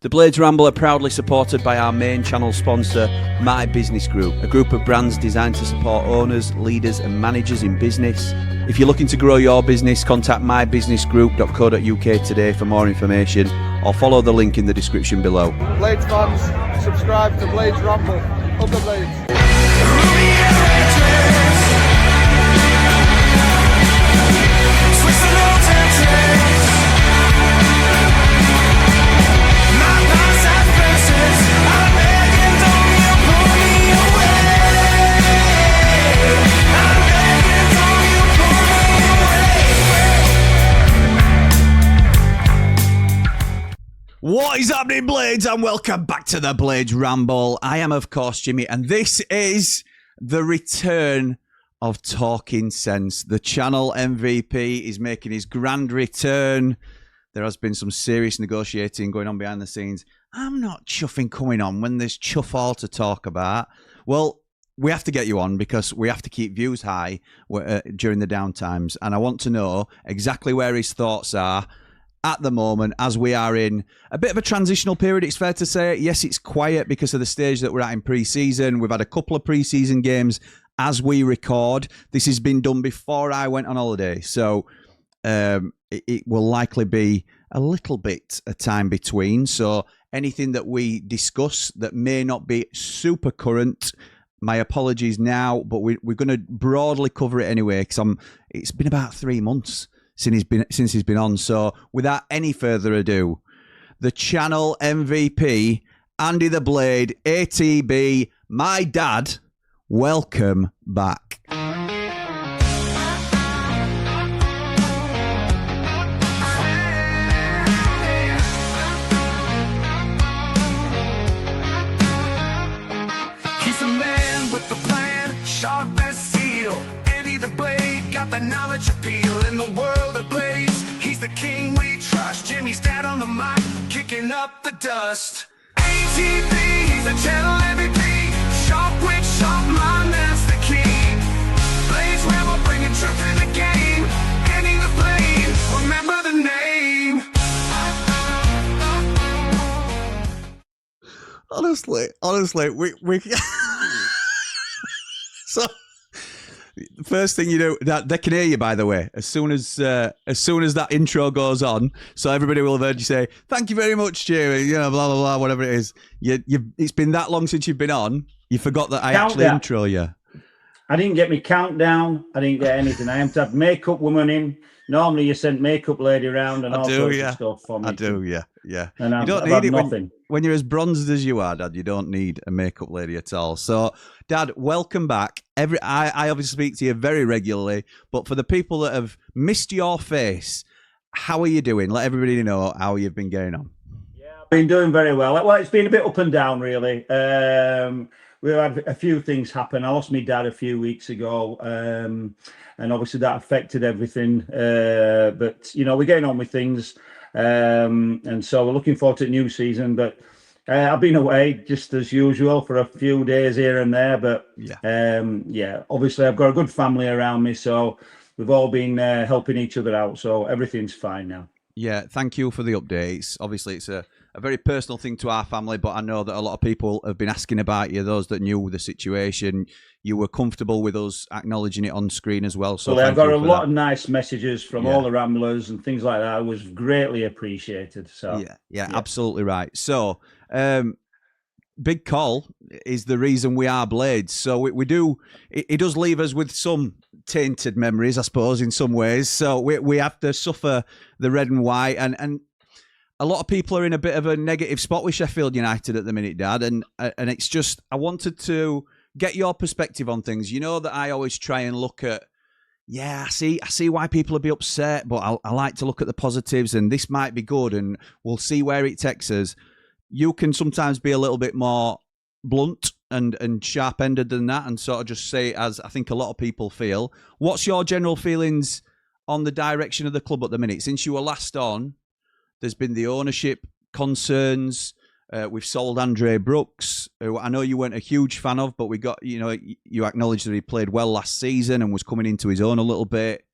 The Blades Ramble are proudly supported by our main channel sponsor, My Business Group, a group of brands designed to support owners, leaders and managers in business. If you're looking to grow your business, contact mybusinessgroup.co.uk today for more information or follow the link in the description below. Blades fans, subscribe to Blades Ramble. Up the Blades. What is happening, Blades, and welcome back to the Blades Ramble. I am, of course, Jimmy, and this is the return of Talking Sense. The channel MVP is making his grand return. There has been some serious negotiating going on behind the scenes. I'm not chuffing coming on when there's chuff all to talk about. Well, we have to get you on because we have to keep views high during the downtimes, and I want to know exactly where his thoughts are at the moment, as we are in a bit of a transitional period. It's fair to say, yes, it's quiet because of the stage that we're at in pre-season. We've had a couple of pre-season games as we record. This has been done before I went on holiday, so it will likely be a little bit of time between. So anything that we discuss that may not be super current, my apologies now, but we're going to broadly cover it anyway, because it's been about 3 months since he's been on. So without any further ado, the channel MVP, Andy the Blade, ATB, my dad, welcome back. He's a man with a plan, sharp as steel. Andy the Blade got the knowledge appeal in the world of blades. He's the king we trust. Jimmy's dad on the mic, kicking up the dust. ATB, he's a channel MVP. Sharp wit, sharp mind, that's the key. Blades Ramble, bringing truth in the game. Andy the Blade, remember the name. Honestly, we so the first thing you do, that they can hear you, by the way, as soon as that intro goes on, so everybody will have heard you say, "Thank you very much, Jerry," you know, blah blah blah, whatever it is. It's been that long since you've been on, you forgot that I actually intro you. I didn't get me countdown. I didn't get anything. I have to have makeup woman in. Normally, you send makeup lady around and all sorts of stuff for me. I do, yeah. And you don't need it when you're as bronzed as you are, Dad. You don't need a makeup lady at all. So, Dad, welcome back. I obviously speak to you very regularly, but for the people that have missed your face, how are you doing? Let everybody know how you've been getting on. Yeah, I've been doing very well. Well, it's been a bit up and down, really. We've had a few things happen. I lost my dad a few weeks ago, and obviously that affected everything. But, you know, we're getting on with things. And so we're looking forward to the new season. But I've been away, just as usual, for a few days here and there. But, yeah, obviously I've got a good family around me. So we've all been helping each other out. So everything's fine now. Yeah, thank you for the updates. Obviously, it's a very personal thing to our family, but I know that a lot of people have been asking about you, those that knew the situation. You were comfortable with us acknowledging it on screen as well. So I've got a lot of nice messages from all the Ramblers and things like that. It was greatly appreciated. So yeah, absolutely right. So Big Call is the reason we are Blades. So we do, it does leave us with some tainted memories, I suppose, in some ways. So we have to suffer the red and white, and a lot of people are in a bit of a negative spot with Sheffield United at the minute, Dad, and it's just, I wanted to get your perspective on things. You know that I always try and look at, I see why people would be upset, but I like to look at the positives, and this might be good, and we'll see where it takes us. You can sometimes be a little bit more blunt and sharp-ended than that, and sort of just say it as I think a lot of people feel. What's your general feelings on the direction of the club at the minute? Since you were last on, there's been the ownership concerns. We've sold Andre Brooks, who I know you weren't a huge fan of, but we got, you acknowledged that he played well last season and was coming into his own a little bit.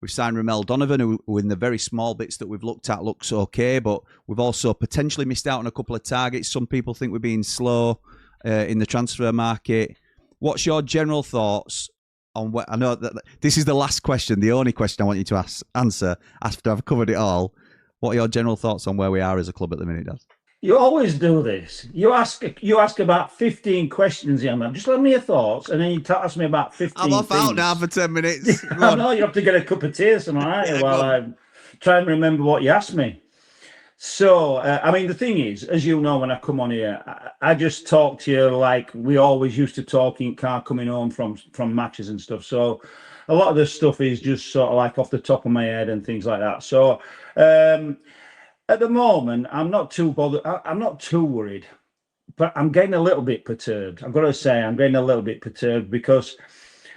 We've signed Ramel Donovan, who in the very small bits that we've looked at looks okay, but we've also potentially missed out on a couple of targets. Some people think we're being slow in the transfer market. What's your general thoughts on what? I know that this is the last question, the only question I want you to answer after I've covered it all. What are your general thoughts on where we are as a club at the minute, Dad? You always do this. You ask about 15 questions, young man. Just let me your thoughts, and then you ask me about 15 I'm off things. out now for 10 minutes. I know you have to get a cup of tea or something, aren't you, while I try and remember what you asked me. So, I mean, the thing is, as you know, when I come on here, I just talk to you like we always used to talk in car coming home from matches and stuff. So a lot of this stuff is just sort of like off the top of my head and things like that. So at the moment, I'm not too bothered. I'm not too worried, but I'm getting a little bit perturbed. I've got to say, I'm getting a little bit perturbed because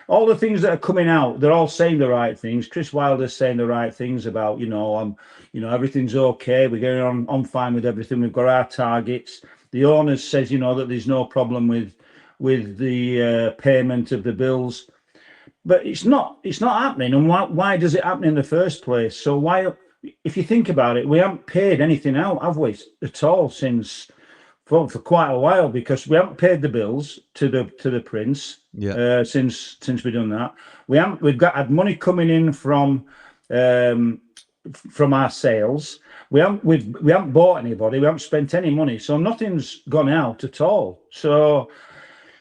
all the things that are coming out, they're all saying the right things. Chris Wilder's saying the right things about, everything's okay. We're getting on fine with everything. We've got our targets. The owner says, that there's no problem with the payment of the bills, but it's not happening. And why does it happen in the first place? So why, if you think about it, we haven't paid anything out, have we, at all since for quite a while, because we haven't paid the bills to the Prince since we've done that. We've had money coming in from our sales. We haven't bought anybody. We haven't spent any money, so nothing's gone out at all. So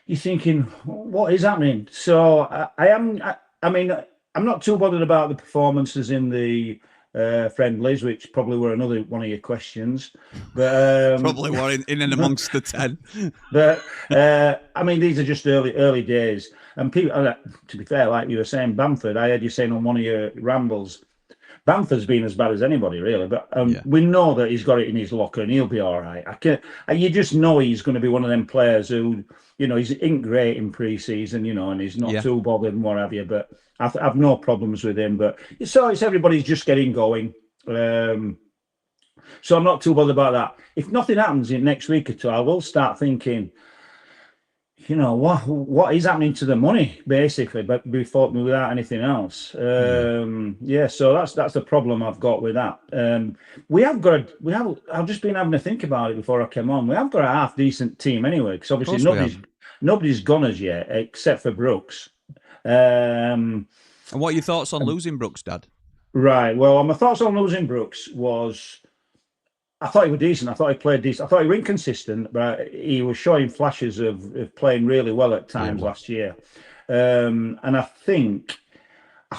you're thinking, what is happening? So I mean, I'm not too bothered about the performances in the friendlies, which probably were another one of your questions, but probably one in and amongst the 10. But I mean, these are just early days, and people. To be fair, like you were saying, Bamford, I heard you saying on one of your rambles, Bamford's been as bad as anybody, really. But we know that he's got it in his locker, and he'll be all right. You just know he's going to be one of them players who, he's ain't great in pre-season, and he's not too bothered and what have you. But I've no problems with him. But it's everybody's just getting going. So I'm not too bothered about that. If nothing happens in next week or two, I will start thinking, what is happening to the money, basically, but without anything else. So that's the problem I've got with that. I've just been having to think about it before I came on. We have got a half decent team anyway, because obviously nobody's gone as yet, except for Brooks. And what are your thoughts on losing Brooks, Dad? Right. Well, my thoughts on losing Brooks was, I thought he was decent. I thought he played decent. I thought he was inconsistent, but he was showing flashes of playing really well at times last year. And I think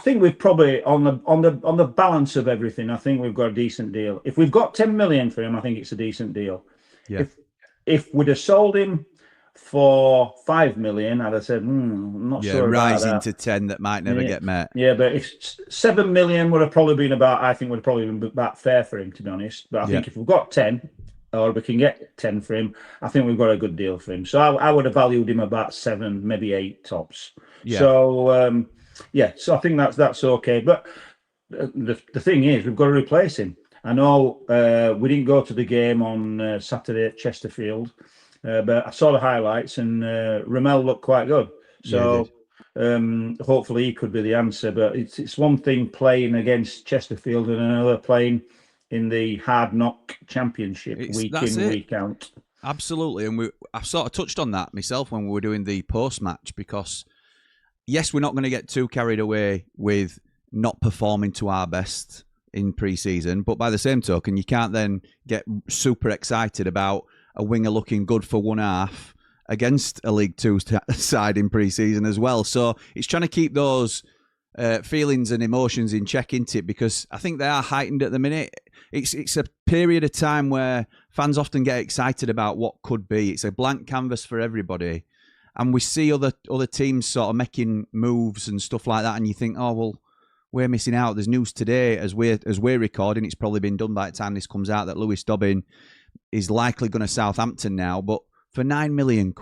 we've probably on the balance of everything, I think we've got a decent deal. If we've got 10 million for him, I think it's a decent deal. Yeah. If we'd have sold him for 5 million, I'd have said, I'm not sure. Rising to 10 that might never get met. Yeah, but if 7 million would have probably been about fair for him, to be honest. But I think if we've got 10, or we can get 10 for him, I think we've got a good deal for him. So I would have valued him about 7, maybe 8 tops. Yeah. So so I think that's okay. But the thing is, we've got to replace him. I know we didn't go to the game on Saturday at Chesterfield. But I saw the highlights, and Ramel looked quite good. So hopefully he could be the answer. But it's one thing playing against Chesterfield and another playing in the Hard Knock Championship week in, week out. Absolutely. And I sort of touched on that myself when we were doing the post-match, because, yes, we're not going to get too carried away with not performing to our best in pre-season. But by the same token, you can't then get super excited about a winger looking good for one half against a League Two side in pre-season as well. So it's trying to keep those feelings and emotions in check, isn't it? Because I think they are heightened at the minute. It's a period of time where fans often get excited about what could be. It's a blank canvas for everybody. And we see other teams sort of making moves and stuff like that, and you think, oh, well, we're missing out. There's news today as we're recording. It's probably been done by the time this comes out that Lewis Dobbin is likely going to Southampton now, but for £9 million.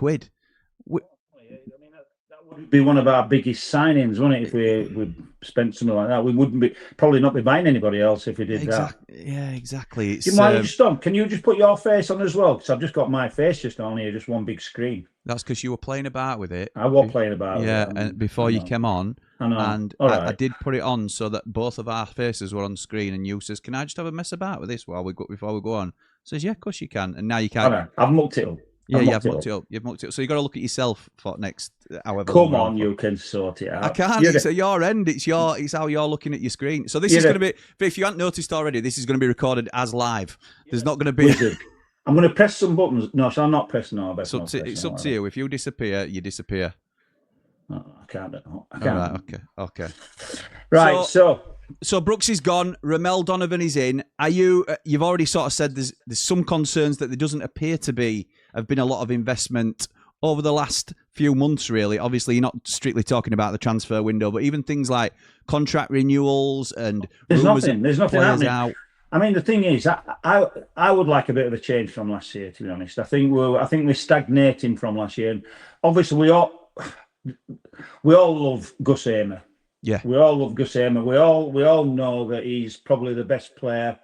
Would be one of our biggest signings, wouldn't it? If we spent something like that, we wouldn't probably not be buying anybody else if we did that. Yeah, exactly. It's, Jim, while you stop, can you just put your face on as well? Because I've just got my face just on here, just one big screen. That's because you were playing about with it. I was playing about with it. And before you came on, and I did put it on so that both of our faces were on screen. And you says, "Can I just have a mess about with this before we go on?" Says, "Yeah, of course you can." And now you can't. All right. I've mucked it up. Yeah, you've mucked it up. You've mucked it up. So you got to look at yourself for next. However, come on, you can sort it out. I can't. It's at your end. It's how you're looking at your screen. So this is going to be. If you haven't noticed already, this is going to be recorded as live. There's not going to be. I'm going to press some buttons. No, so I'm not pressing all. It's up to you. If you disappear, you disappear. Oh, I can't. I can't. All right, okay. Right. So Brooks is gone. Ramel Donovan is in. Are you? You've already sort of said there's some concerns that there doesn't appear to have been a lot of investment over the last few months. Really, obviously, you're not strictly talking about the transfer window, but even things like contract renewals and there's nothing happening. Out. I mean, the thing is, I would like a bit of a change from last year. To be honest, I think we're stagnating from last year, and obviously we all love Gus Hamer. Yeah, we all love Gus Hamer. We all know that he's probably the best player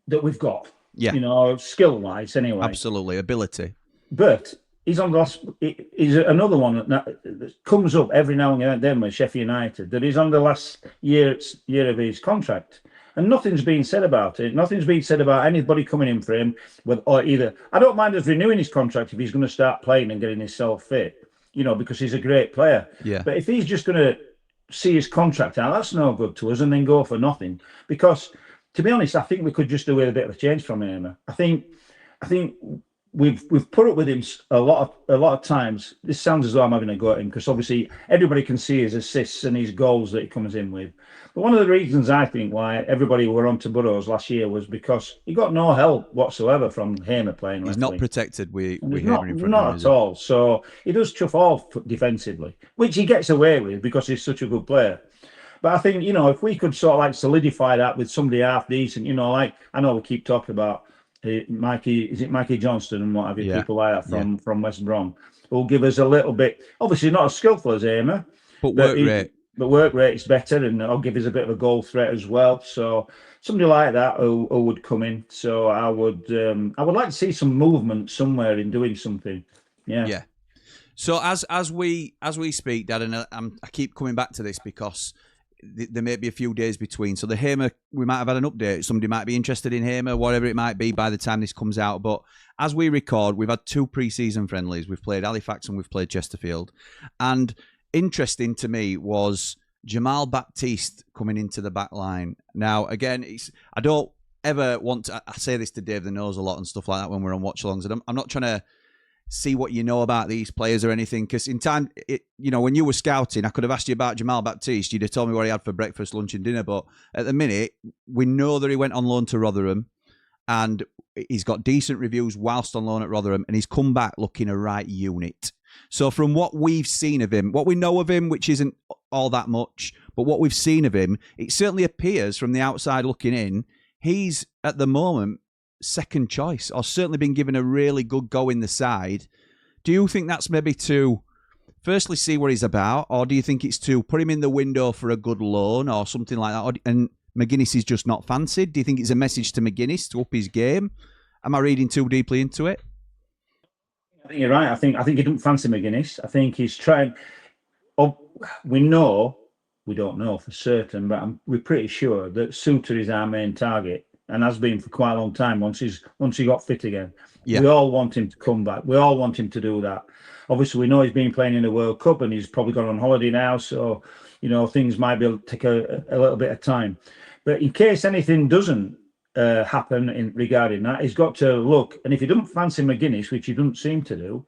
that we've got. Yeah, you know, skill wise, anyway. Absolutely, ability. But he's on the last. He's another one that comes up every now and then with Sheffield United. That he's on the last year of his contract, and nothing's been said about it. Nothing's been said about anybody coming in for him. Or either I don't mind us renewing his contract if he's going to start playing and getting himself fit. You know, because he's a great player. Yeah. But if he's just going to see his contract out, that's no good to us, and then go for nothing. Because, to be honest, I think we could just do with a bit of a change from him. I think we've put up with him a lot of times. This sounds as though I'm having a go at him because obviously everybody can see his assists and his goals that he comes in with. But one of the reasons I think why everybody were on to Burrows last year was because he got no help whatsoever from Hamer playing. He's not protected with Hamer in front not of him. Not at all. So he does chuff off defensively, which he gets away with because he's such a good player. But I think, you know, if we could sort of like solidify that with somebody half decent, you know, like I know we keep talking about Mikey Johnston and what have you, people like that from West Brom, who'll give us a little bit, obviously not as skillful as Hamer, but work rate. But work rate is better, and I'll give us a bit of a goal threat as well. So somebody like that who would come in. So I would like to see some movement somewhere in doing something. Yeah. Yeah. So as we speak, Dad, and I keep coming back to this because there may be a few days between. So the Hamer, we might have had an update. Somebody might be interested in Hamer, whatever it might be by the time this comes out. But as we record, we've had 2 pre-season friendlies. We've played Halifax and we've played Chesterfield. And interesting to me was Jamal Baptiste coming into the back line. Now, again, I don't ever want to... I say this to Dave the Nose a lot and stuff like that when we're on watch-alongs. And I'm not trying to see what you know about these players or anything, because in time, you know, when you were scouting, I could have asked you about Jamal Baptiste. You'd have told me what he had for breakfast, lunch and dinner. But at the minute, we know that he went on loan to Rotherham and he's got decent reviews whilst on loan at Rotherham, and he's come back looking a right unit. So from what we've seen of him, what we know of him, which isn't all that much, but what we've seen of him, it certainly appears from the outside looking in, he's at the moment second choice, or certainly been given a really good go in the side. Do you think that's maybe to firstly see what he's about, or do you think it's to put him in the window for a good loan or something like that, and McGuinness is just not fancied? Do you think it's a message to McGuinness to up his game? Am I reading too deeply into it? I think you're right. I think he didn't fancy McGuinness. I think he's trying. We don't know for certain, but we're pretty sure that Suter is our main target and has been for quite a long time. Once he got fit again, we all want him to come back. We all want him to do that. Obviously, we know he's been playing in the World Cup and he's probably gone on holiday now, so you know things might be able to take a little bit of time. But in case anything doesn't happen regarding that, he's got to look. And if he doesn't fancy McGuinness, which he doesn't seem to do,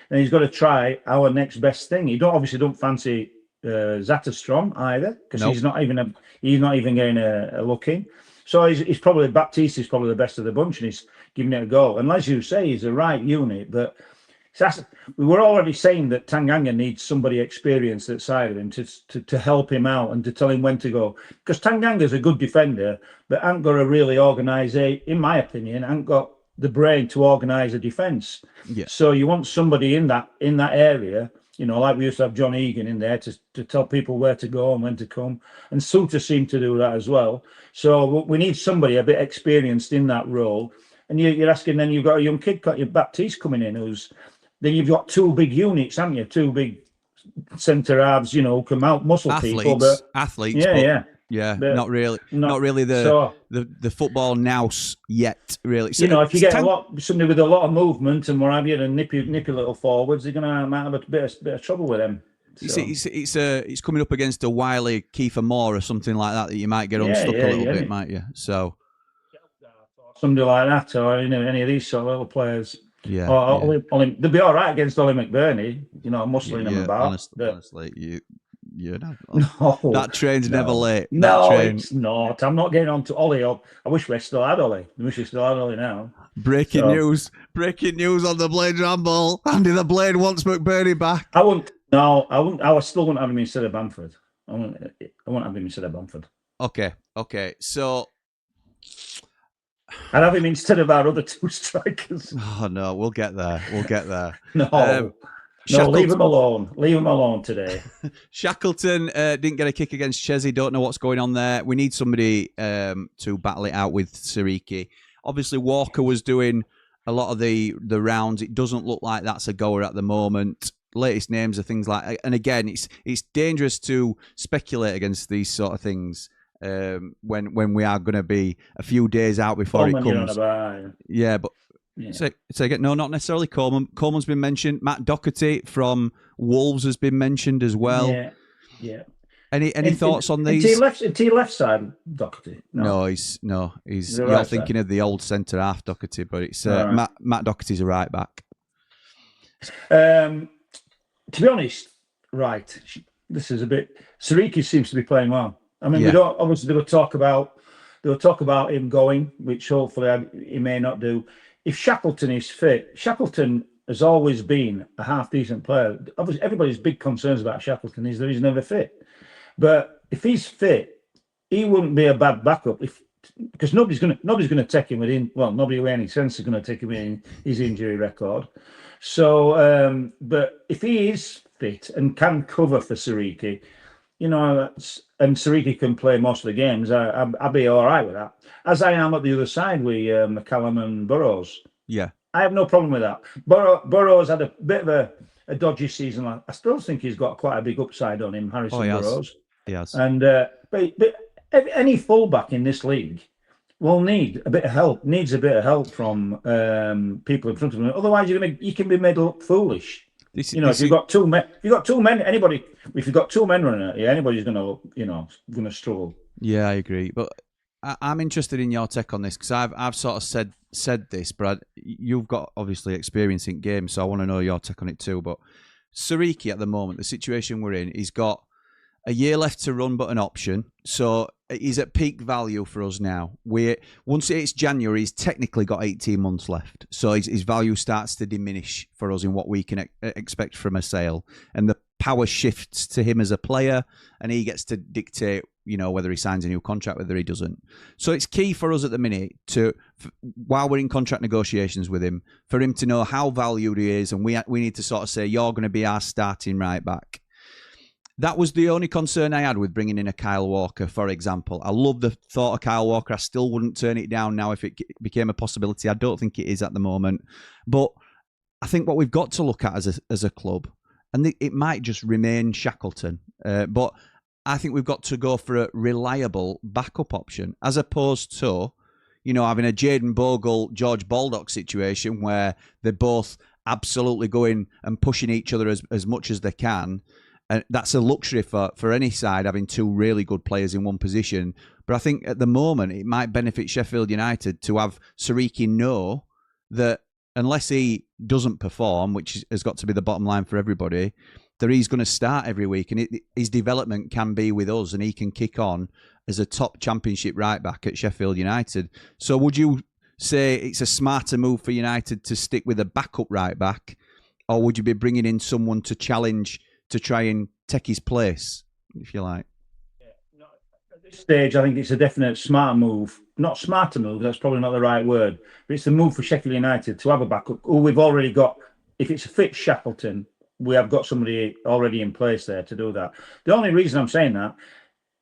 then he's got to try our next best thing. He obviously don't fancy Zatterstrom either, because he's not even getting a look in. So he's probably Baptiste is probably the best of the bunch, and he's giving it a go. And as you say, he's the right unit. But we were already saying that Tanganga needs somebody experienced at side of him to help him out and to tell him when to go. Because Tanganga's a good defender, but ain't got a really organise, in my opinion, ain't got the brain to organise a defence. Yeah. So you want somebody in that area You know, like we used to have John Egan in there to tell people where to go and when to come. And Suter seemed to do that as well. So we need somebody a bit experienced in that role. And you're asking, then you've got a young kid, got your Baptiste coming in, then you've got two big units, haven't you? Two big centre halves, you know, come out muscle people. But athletes. Yeah, but not really the football nous yet, really. So, you know, if you get somebody with a lot of movement and what have you, and nippy little forwards, they're might have a bit of trouble with them. So. It's coming up against a wily Kiefer Moore or something like that you might get unstuck a little bit, might you? So somebody like that, or you know, any of these sort of little players. Yeah, they'll be all right against Ollie McBurney. You know, muscling them about. Honestly, no, that train's never late. No, it's not. I'm not getting on to Ollie. I wish we still had Ollie. I wish we still had Ollie now. Breaking news on the Blade Ramble. Andy the Blade wants McBurney back. I wouldn't. No, I wouldn't. I still wouldn't have him instead of Bamford. I wouldn't have him instead of Bamford. Okay. So I'd have him instead of our other two strikers. Oh no, we'll get there. No, leave him alone. Leave him alone today. Shackleton didn't get a kick against Chesney. Don't know what's going on there. We need somebody to battle it out with Siriki. Obviously, Walker was doing a lot of the rounds. It doesn't look like that's a goer at the moment. Latest names are things like, and again, it's dangerous to speculate against these sort of things when we are going to be a few days out before it comes. Yeah, but. Yeah. So again, no, not necessarily Coleman. Coleman's been mentioned. Matt Doherty from Wolves has been mentioned as well. Yeah. Any thoughts on these? T left side Doherty. No, he's you're thinking of the old centre half Doherty, but it's Matt Doherty's a right back. To be honest, right. This is a bit. Siriki seems to be playing well. I mean, we don't obviously they will talk about him going, which hopefully he may not do. If Shackleton is fit, Shackleton has always been a half-decent player. Obviously, everybody's big concerns about Shackleton is that he's never fit. But if he's fit, he wouldn't be a bad backup. Because nobody's going to take him within. Well, nobody with any sense is going to take him in his injury record. So, but if he is fit and can cover for Siriki, you know, and Siriki can play most of the games, I'd be all right with that. As I am at the other side with McCallum and Burrows. Yeah. I have no problem with that. Burrows had a bit of a dodgy season. I still think he's got quite a big upside on him, Harrison Burrows. He has. And but any fullback in this league will need a bit of help. Needs a bit of help from people in front of him. Otherwise, you can be made look foolish. If you've got two men, if you've got two men running at you, anybody's going to struggle. Yeah, I agree. But I'm interested in your take on this because I've sort of said this, but you've got obviously experience in games, so I want to know your take on it too. But Siriki at the moment, the situation we're in, he's got a year left to run, but an option. So he's at peak value for us now. Once it's January, he's technically got 18 months left. So his value starts to diminish for us in what we can expect from a sale. And the power shifts to him as a player, and he gets to dictate, whether he signs a new contract, whether he doesn't. So it's key for us at the minute while we're in contract negotiations with him, for him to know how valued he is, and we need to sort of say, you're going to be our starting right back. That was the only concern I had with bringing in a Kyle Walker, for example. I love the thought of Kyle Walker. I still wouldn't turn it down now if it became a possibility. I don't think it is at the moment. But I think what we've got to look at as a club, and it might just remain Shackleton, but I think we've got to go for a reliable backup option, as opposed to, having a Jaden Bogle, George Baldock situation where they're both absolutely going and pushing each other as much as they can. And that's a luxury for any side, having two really good players in one position. But I think at the moment, it might benefit Sheffield United to have Siriki know that unless he doesn't perform, which has got to be the bottom line for everybody, that he's going to start every week. And his development can be with us, and he can kick on as a top championship right back at Sheffield United. So would you say it's a smarter move for United to stick with a backup right back, or would you be bringing in someone to challenge, to try and take his place, if you like? At this stage, I think it's a definite smarter move. Not smarter move, that's probably not the right word, but it's a move for Sheffield United to have a backup who we've already got. If it's a fit Shackleton, we have got somebody already in place there to do that. The only reason I'm saying that,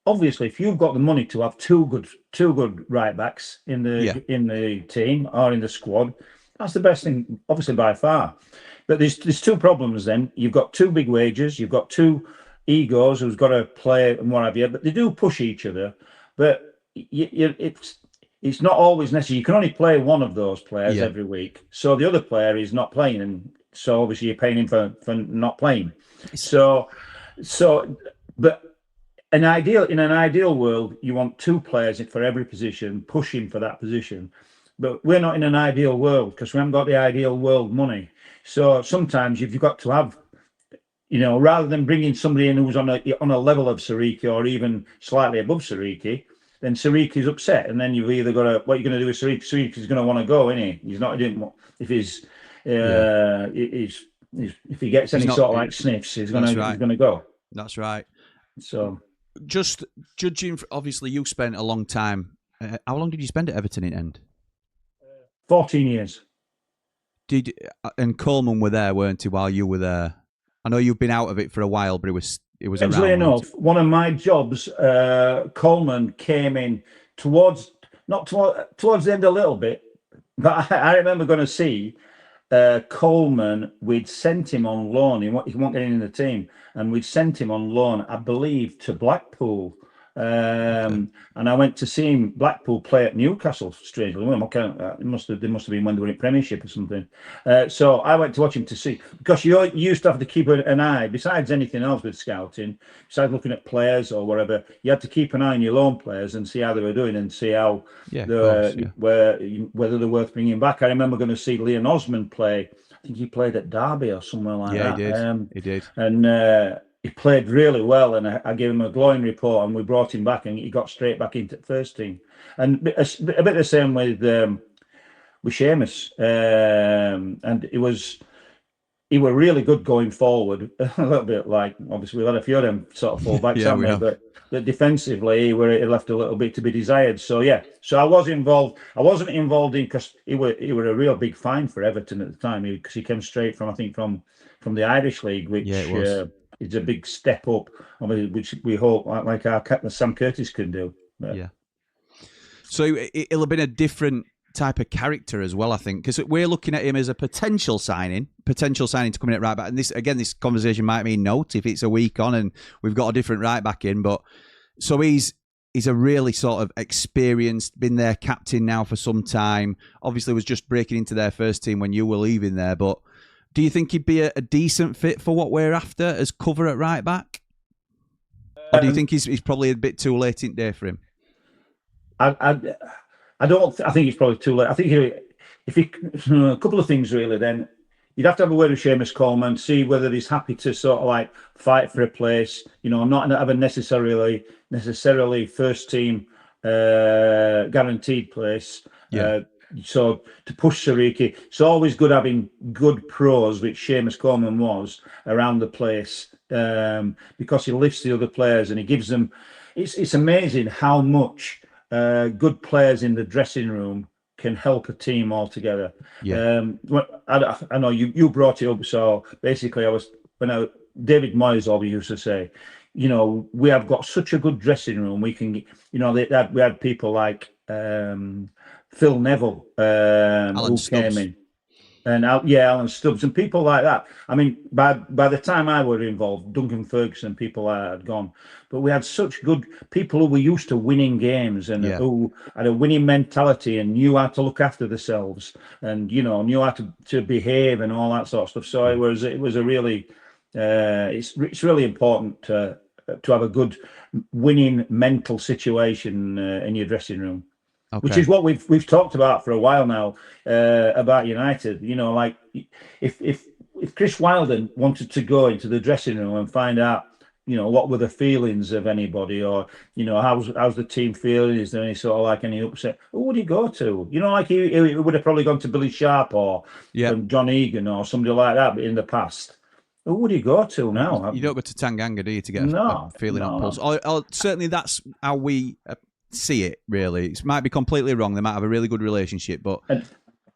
obviously, if you've got the money to have two good right backs in the team or in the squad, that's the best thing, obviously by far. But there's two problems. Then you've got two big wages, you've got two egos who's got to play and what have you. But they do push each other. But it's not always necessary. You can only play one of those players every week, so the other player is not playing, and so obviously you're paying him for not playing. But in an ideal world, you want two players for every position, pushing for that position. But we're not in an ideal world because we haven't got the ideal world money. So sometimes you've got to have, rather than bringing somebody in who's on a level of Sariki or even slightly above Sariki, then Sariki's upset, and then you've either got to, what are you going to do with Sariki? Sariki's going to want to go, isn't he? He's not doing, if he gets any sort of like sniffs, he's going to go. That's right. So, just judging, obviously, you spent a long time. How long did you spend at Everton in end? 14 years. And Coleman were there, weren't he, while you were there? I know you've been out of it for a while, but it was Strangely around. Enough, one of my jobs, Coleman came in towards the end a little bit, but I remember going to see Coleman. We'd sent him on loan. He won't get in the team, and we'd sent him on loan, I believe, to Blackpool. And I went to see him, Blackpool, play at Newcastle. Strangely, it must have been when they were in Premiership or something. So I went to watch him to see, because you used to have to keep an eye, besides anything else with scouting, besides looking at players or whatever, you had to keep an eye on your loan players and see how they were doing and see how whether they're worth bringing back. I remember going to see Leon Osmond play. I think he played at Derby or somewhere like that. Yeah, he did. And he played really well, and I gave him a glowing report, and we brought him back, and he got straight back into the first team. And a bit the same with Seamus, and he were really good going forward. A little bit like, obviously we've had a few of them sort of fullbacks, haven't we? But defensively, he left a little bit to be desired. So I was involved. I wasn't involved in, because he were a real big find for Everton at the time, because he came straight from the Irish League, which it's a big step up, which we hope, like our captain Sam Curtis can do. Yeah. So it'll have been a different type of character as well, I think, because we're looking at him as a potential signing to come in at right back. And this conversation might mean note if it's a week on and we've got a different right back in. But so he's a really sort of experienced, been their captain now for some time. Obviously, was just breaking into their first team when you were leaving there, but. Do you think he'd be a decent fit for what we're after as cover at right back? Or do you think he's probably a bit too late in the day for him? I think it's probably too late. I think a couple of things really. Then you'd have to have a word with Seamus Coleman, see whether he's happy to sort of like fight for a place. Not have a necessarily first team guaranteed place. Yeah. So to push Sariki, it's always good having good pros, which Seamus Coleman was, around the place, because he lifts the other players and he gives them. It's amazing how much good players in the dressing room can help a team altogether. Yeah. I know you brought it up. So basically, David Moyes always used to say, we have got such a good dressing room. We can, we had people like. Phil Neville, who came in, and Alan Stubbs and people like that. I mean, by the time I were involved, Duncan Ferguson, people like that had gone. But we had such good people who were used to winning games and who had a winning mentality and knew how to look after themselves and knew how to behave and all that sort of stuff. So it was a really it's really important to have a good winning mental situation in your dressing room. Okay. Which is what we've talked about for a while now about United. Like if Chris Wilder wanted to go into the dressing room and find out, what were the feelings of anybody, or how's the team feeling? Is there any sort of like any upset? Who would he go to? Like he would have probably gone to Billy Sharp or John Egan or somebody like that. But in the past, who would he go to now? You don't go to Tanganga, do you, to get a feeling on pulse? Or certainly that's how we. See it really. It might be completely wrong. They might have a really good relationship, but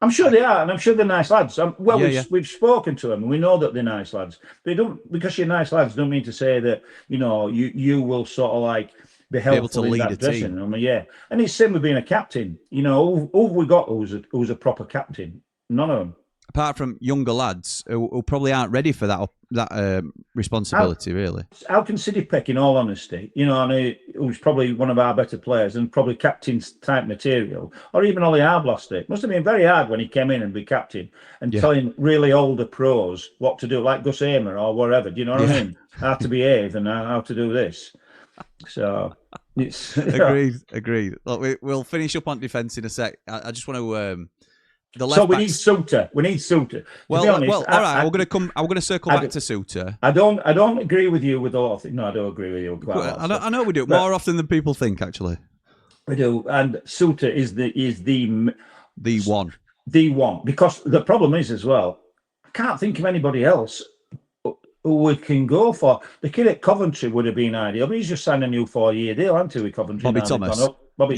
I'm sure they are, and I'm sure they're nice lads. Yeah. We've spoken to them, and we know that they're nice lads. They don't, because you're nice lads, don't mean to say that you will sort of like be helpful in that dressing room. Yeah, and it's same with being a captain. Who have we got who's a proper captain? None of them. Apart from younger lads who probably aren't ready for that responsibility, really. How can Sidney Peck, in all honesty, and who's probably one of our better players and probably captain's type material, or even Ollie Arblaster, it must have been very hard when he came in and be captain and telling really older pros what to do, like Gus Amer or whatever. Do you know what I mean? How to behave and how to do this. So it's agreed. Look, we'll finish up on defence in a sec. I just want to. We need Suter. We need Suter. Well, all right. I'm going to circle back to Suter. I don't agree with you with a lot of things. No, I don't agree with you. I know we do more often than people think. Actually, we do. And Suter is the one. The one, because the problem is as well. I can't think of anybody else who we can go for. The kid at Coventry would have been ideal, but he's just signed a new 4-year deal, hasn't he, with Coventry? Bobby Thomas.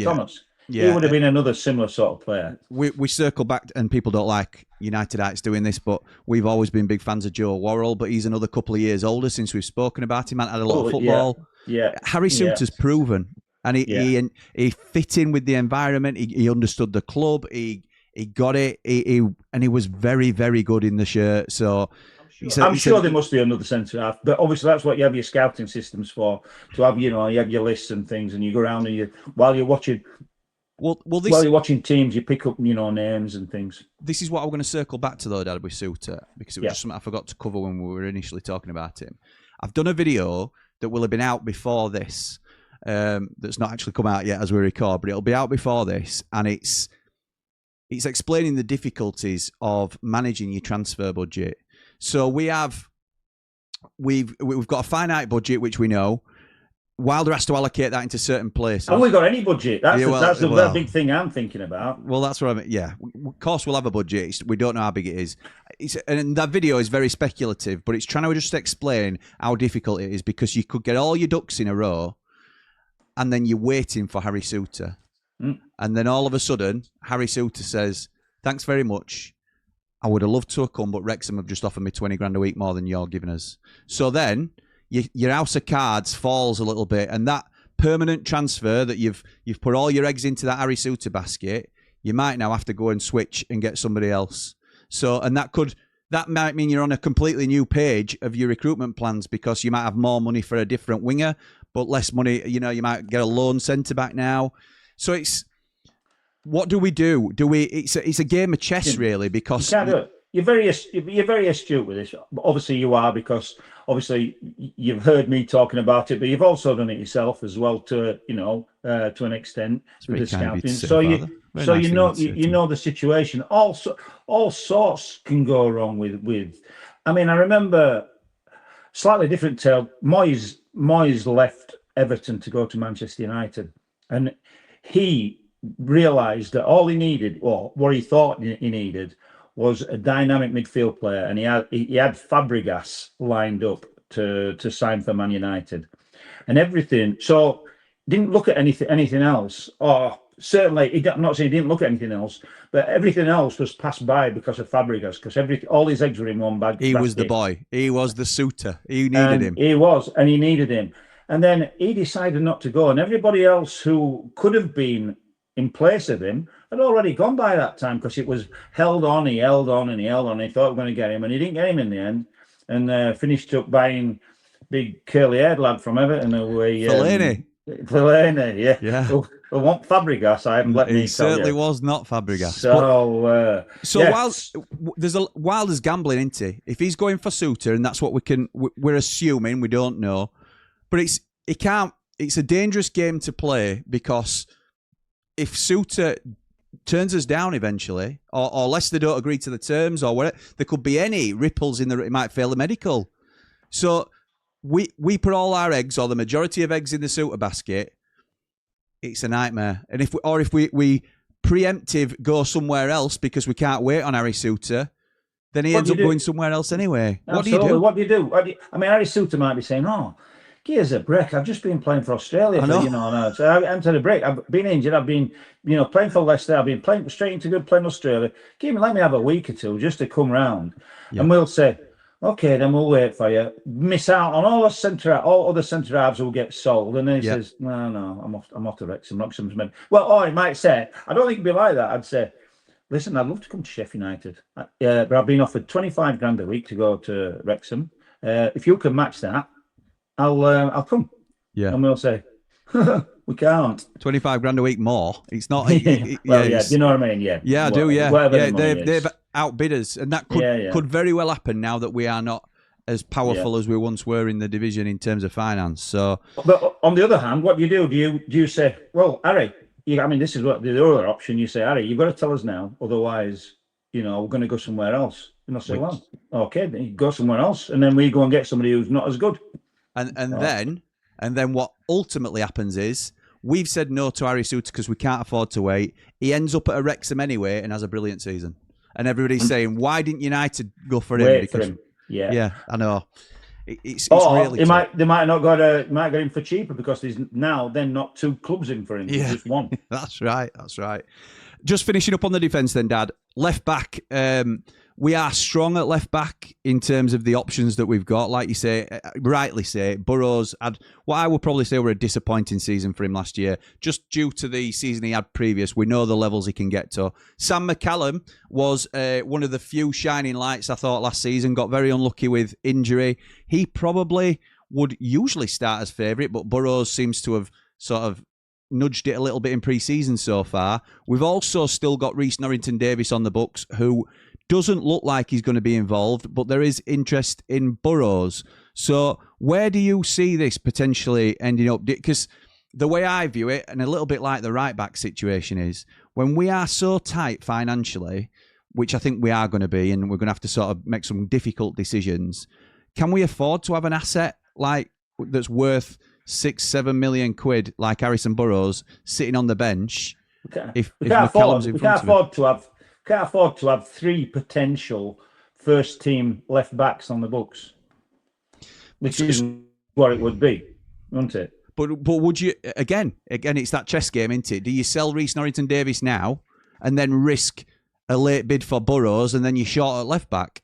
Thomas. Yeah, he would have been another similar sort of player. We circle back, and people don't like Unitedites doing this, but we've always been big fans of Joe Worrell, but he's another couple of years older since we've spoken about him. Had a lot of football. Yeah. Harry Suter's proven, and he fit in with the environment. He understood the club. He got it. And he was very, very good in the shirt. So I'm sure there must be another centre half, but obviously that's what you have your scouting systems for. To have you have your lists and things, and you go around and while you're watching. While you're watching teams, you pick up, names and things. This is what I'm going to circle back to, though, Dad, with Suter, because it was just something I forgot to cover when we were initially talking about him. I've done a video that will have been out before this, that's not actually come out yet as we record, but it'll be out before this, and it's explaining the difficulties of managing your transfer budget. So we've got a finite budget, which we know. Wilder has to allocate that into certain places. Have we got any budget? That's the big thing I'm thinking about. Well, that's what I mean. Yeah, of course we'll have a budget. We don't know how big it is. And that video is very speculative, but it's trying to just explain how difficult it is, because you could get all your ducks in a row, and then you're waiting for Harry Suter, and then all of a sudden Harry Suter says, "Thanks very much. I would have loved to have come, but Wrexham have just offered me 20 grand a week more than you're giving us." So then your house of cards falls a little bit, and that permanent transfer that you've put all your eggs into that Harry Suter basket, you might now have to go and switch and get somebody else. So, and that might mean you're on a completely new page of your recruitment plans, because you might have more money for a different winger, but less money. You might get a loan centre back now. So what do we do? It's a game of chess, really, because you can't do it. You're very astute with this. Obviously, you are, because obviously you've heard me talking about it, but you've also done it yourself as well to an extent with the scouting. So you know the situation. Also, all sorts can go wrong with. I mean, I remember slightly different tale. Moyes left Everton to go to Manchester United, and he realised that all he needed, or what he thought he needed, was a dynamic midfield player, and he had Fabregas lined up to sign for Man United, and everything. So didn't look at anything else, or certainly I'm not saying he didn't look at anything else, but everything else was passed by because of Fabregas, because all his eggs were in one bag. He was the boy. He was the Suter. He needed him. He was, and he needed him. And then he decided not to go, and everybody else who could have been in place of him had already gone by that time, because it was held on. He held on and he held on. He thought we were going to get him, and he didn't get him in the end, and finished up buying big curly-haired lad from Everton away. Fellaini, yeah. Who want Fabregas? I haven't let me tell you. He certainly was not Fabregas. Wilder's gambling, isn't he? If he's going for Suter, and that's what we're assuming, we don't know, but it's a dangerous game to play, because if Suter turns us down eventually, or Leicester don't agree to the terms, or whatever, there could be any ripples in it might fail the medical. So we put all our eggs, or the majority of eggs, in the Suter basket. It's a nightmare. And if we preemptive go somewhere else because we can't wait on Harry Suter, then he ends up going somewhere else anyway. Absolutely. What do you do? I mean, Harry Suter might be saying, give us a break. I've just been playing for Australia, I know. So I haven't had a break. I've been injured. I've been, playing for Leicester. I've been playing straight into good playing Australia. Let me have a week or two just to come round, and we'll say, okay, then we'll wait for you. Miss out on all other centre halves will get sold, and then he says, no, I'm off to Wrexham. Wrexham's men. Well, or he might say, I don't think it'd be like that. I'd say, listen, I'd love to come to Sheffield United, but I've been offered 25 grand a week to go to Wrexham. If you can match that, I'll come. Yeah, and we'll say, we can't. 25 grand a week more. It's not. You know what I mean? Yeah, I do. Yeah, they've outbid us, and that could very well happen now that we are not as powerful as we once were in the division in terms of finance. So, but on the other hand, what do you do? Do you say, well, Harry? This is what the other option. You say, Harry, you've got to tell us now, otherwise, we're going to go somewhere else. And I say, well, okay, then you go somewhere else, and then we go and get somebody who's not as good. And then what ultimately happens is we've said no to Harry Souttar because we can't afford to wait. He ends up at a Wrexham anyway and has a brilliant season. And everybody's saying, why didn't United go for him? Wait for him. Yeah, I know. It's really they might not get him for cheaper because there's now then not two clubs in for him, just one. That's right. Just finishing up on the defence then, Dad. Left back, we are strong at left back in terms of the options that we've got. Like you say, rightly say, Burrows had what I would probably say were a disappointing season for him last year, just due to the season he had previous. We know the levels he can get to. Sam McCallum was one of the few shining lights, I thought, last season. Got very unlucky with injury. He probably would usually start as favourite, but Burrows seems to have sort of nudged it a little bit in pre-season so far. We've also still got Reece Norrington-Davies on the books, who doesn't look like he's going to be involved, but there is interest in Burrows. So where do you see this potentially ending up? Because the way I view it, and a little bit like the right-back situation is, when we are so tight financially, which I think we are going to be, and we're going to have to sort of make some difficult decisions, can we afford to have an asset like that's worth 6-7 million quid like Harrison Burrows sitting on the bench? We can't afford to have three potential first team left backs on the books, which is what it would be, wouldn't it? But would you again? It's that chess game, isn't it? Do you sell Reece Norrington-Davies now and then risk a late bid for Burrows and then you're short at left back?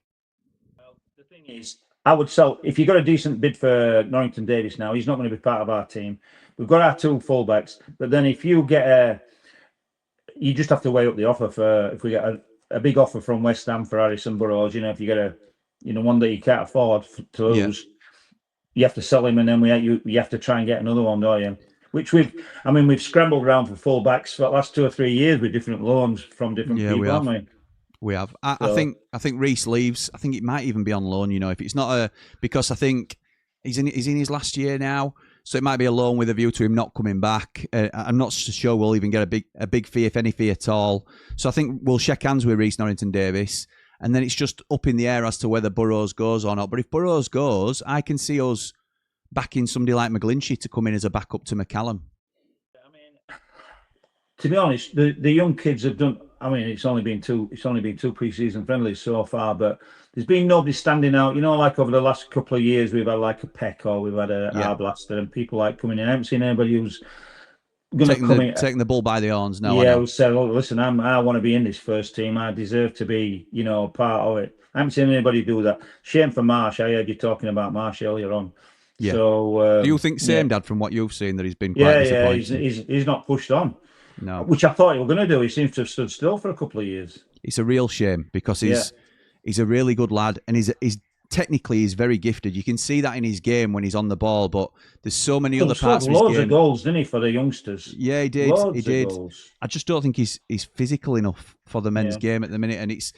Well, the thing is, I would sell if you got a decent bid for Norrington-Davies now. He's not going to be part of our team. We've got our two fullbacks, but then if you get you just have to weigh up the offer for if we get a big offer from West Ham for Harrison Burrows. If you get one that you can't afford to lose, you have to sell him, and then you have to try and get another one, don't you? Which we've scrambled around for fullbacks for the last 2 or 3 years with different loans from different people, haven't we? We have. I think Reece leaves. I think it might even be on loan. If it's not because I think he's in his last year now. So it might be a loan with a view to him not coming back. I'm not sure we'll even get a big fee, if any fee at all. So I think we'll shake hands with Reece Norrington-Davies, and then it's just up in the air as to whether Burrows goes or not. But if Burrows goes, I can see us backing somebody like McGlinchey to come in as a backup to McCallum. To be honest, the young kids have done. It's only been two pre-season friendlies so far, but there's been nobody standing out. Like over the last couple of years, we've had like a Peck or we've had a Arblaster, and people like coming in. I haven't seen anybody who's going to come in taking the bull by the horns. No, who said, "Oh, listen, I want to be in this first team. I deserve to be, part of it." I haven't seen anybody do that. Shame for Marsh. I heard you talking about Marsh earlier on. Yeah. So, do you think same, Dad, from what you've seen, that he's been quite disappointed? He's not pushed on. No, which I thought he was going to do. He seems to have stood still for a couple of years. It's a real shame because he's a really good lad, and he's very gifted. You can see that in his game when he's on the ball, but there's so many other parts of his game. Loads of goals, didn't he, for the youngsters? Yeah, he did. Loads of goals. I just don't think he's physical enough for the men's game at the minute, and it's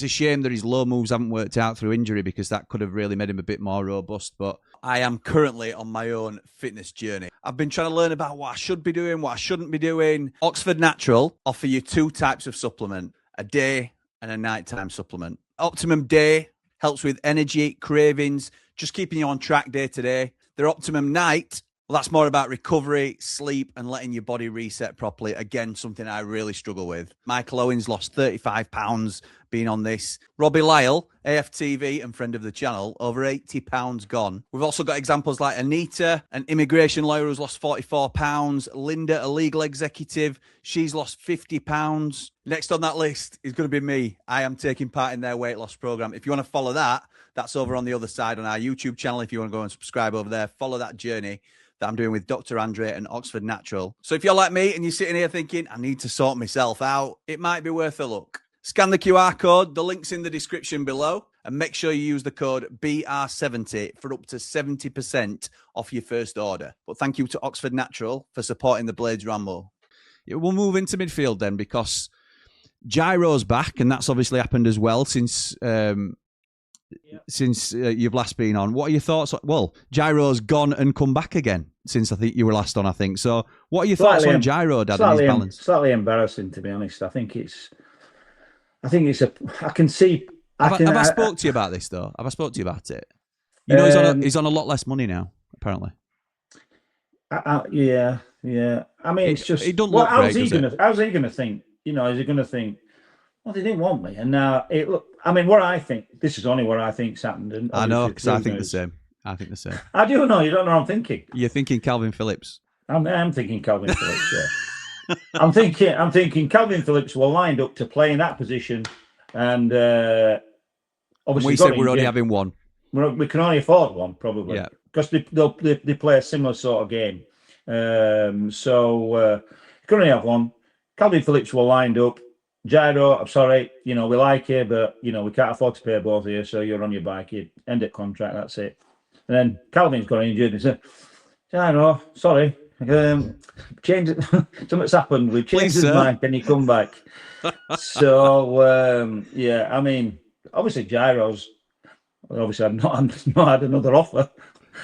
a shame that his low moves haven't worked out through injury, because that could have really made him a bit more robust. But I am currently on my own fitness journey. I've been trying to learn about what I should be doing, what I shouldn't be doing. Oxford Natural offer you 2 types of supplement: a day and a nighttime supplement. Optimum Day helps with energy, cravings, just keeping you on track day to day. Their Optimum Night Well, that's more about recovery, sleep, and letting your body reset properly. Again, something I really struggle with. Michael Owens lost 35 pounds being on this. Robbie Lyle, AFTV and friend of the channel, over 80 pounds gone. We've also got examples like Anita, an immigration lawyer who's lost 44 pounds. Linda, a legal executive, she's lost 50 pounds. Next on that list is going to be me. I am taking part in their weight loss program. If you want to follow that, that's over on the other side on our YouTube channel. If you want to go and subscribe over there, follow that journey that I'm doing with Dr. Andre and Oxford Natural. So if you're like me and you're sitting here thinking, I need to sort myself out, it might be worth a look. Scan the QR code, the link's in the description below, and make sure you use the code BR70 for up to 70% off your first order. But thank you to Oxford Natural for supporting the Blades Ramble. Yeah, we'll move into midfield then, because Gyro's back, and that's obviously happened as well since you've last been on. What are your thoughts? Well, Gyro's gone and come back again since I think you were last on, I think. So what are your thoughts on Gyro, Dad, and his balance? Slightly embarrassing, to be honest. I can see... Have I spoke to you about this, though? Have I spoke to you about it? You know, he's on a lot less money now, apparently. Yeah. I mean, it's just... It doesn't look great, how's he going to think? You know, is he going to think, well, they didn't want me? And now, I mean, what I think, this is only what I think's happened. And I know, because I think the same. I think the same. I do know. You don't know what I'm thinking. You're thinking Calvin Phillips. I'm thinking Calvin Phillips, yeah. I'm thinking Calvin Phillips were lined up to play in that position, and obviously we said we're only having one. We can only afford one, probably, yeah, because they play a similar sort of game. So you can only have one. Calvin Phillips were lined up. Gyro, I'm sorry, you know, we like you, but you know, we can't afford to pay both of you, so you're on your bike, you end it contract, that's it. And then Calvin's got injured and said, Gyro, sorry. Change it. Something's happened. We've changed his mind. Can you come back? So yeah, I mean, obviously Gyro's. Obviously, I've not had another offer.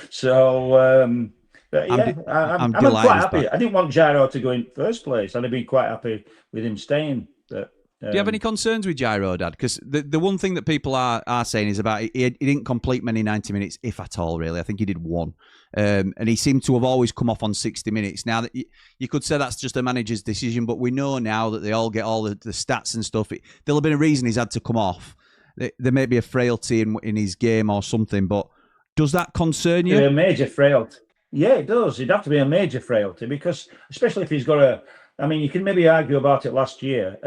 So, but yeah, I'm quite happy. I didn't want Gyro to go in first place. I'd have been quite happy with him staying. But, do you have any concerns with Gyro, Dad? Because the one thing that people are saying is about he didn't complete many 90 minutes, if at all, really. I think he did one. And he seemed to have always come off on 60 minutes. Now, that you could say that's just a manager's decision, but we know now that they all get all the stats and stuff. There'll have been a reason he's had to come off. There may be a frailty in his game or something, but does that concern you? A major frailty. Yeah, it does. It'd have to be a major frailty, because especially if he's got a... I mean, you can maybe argue about it last year,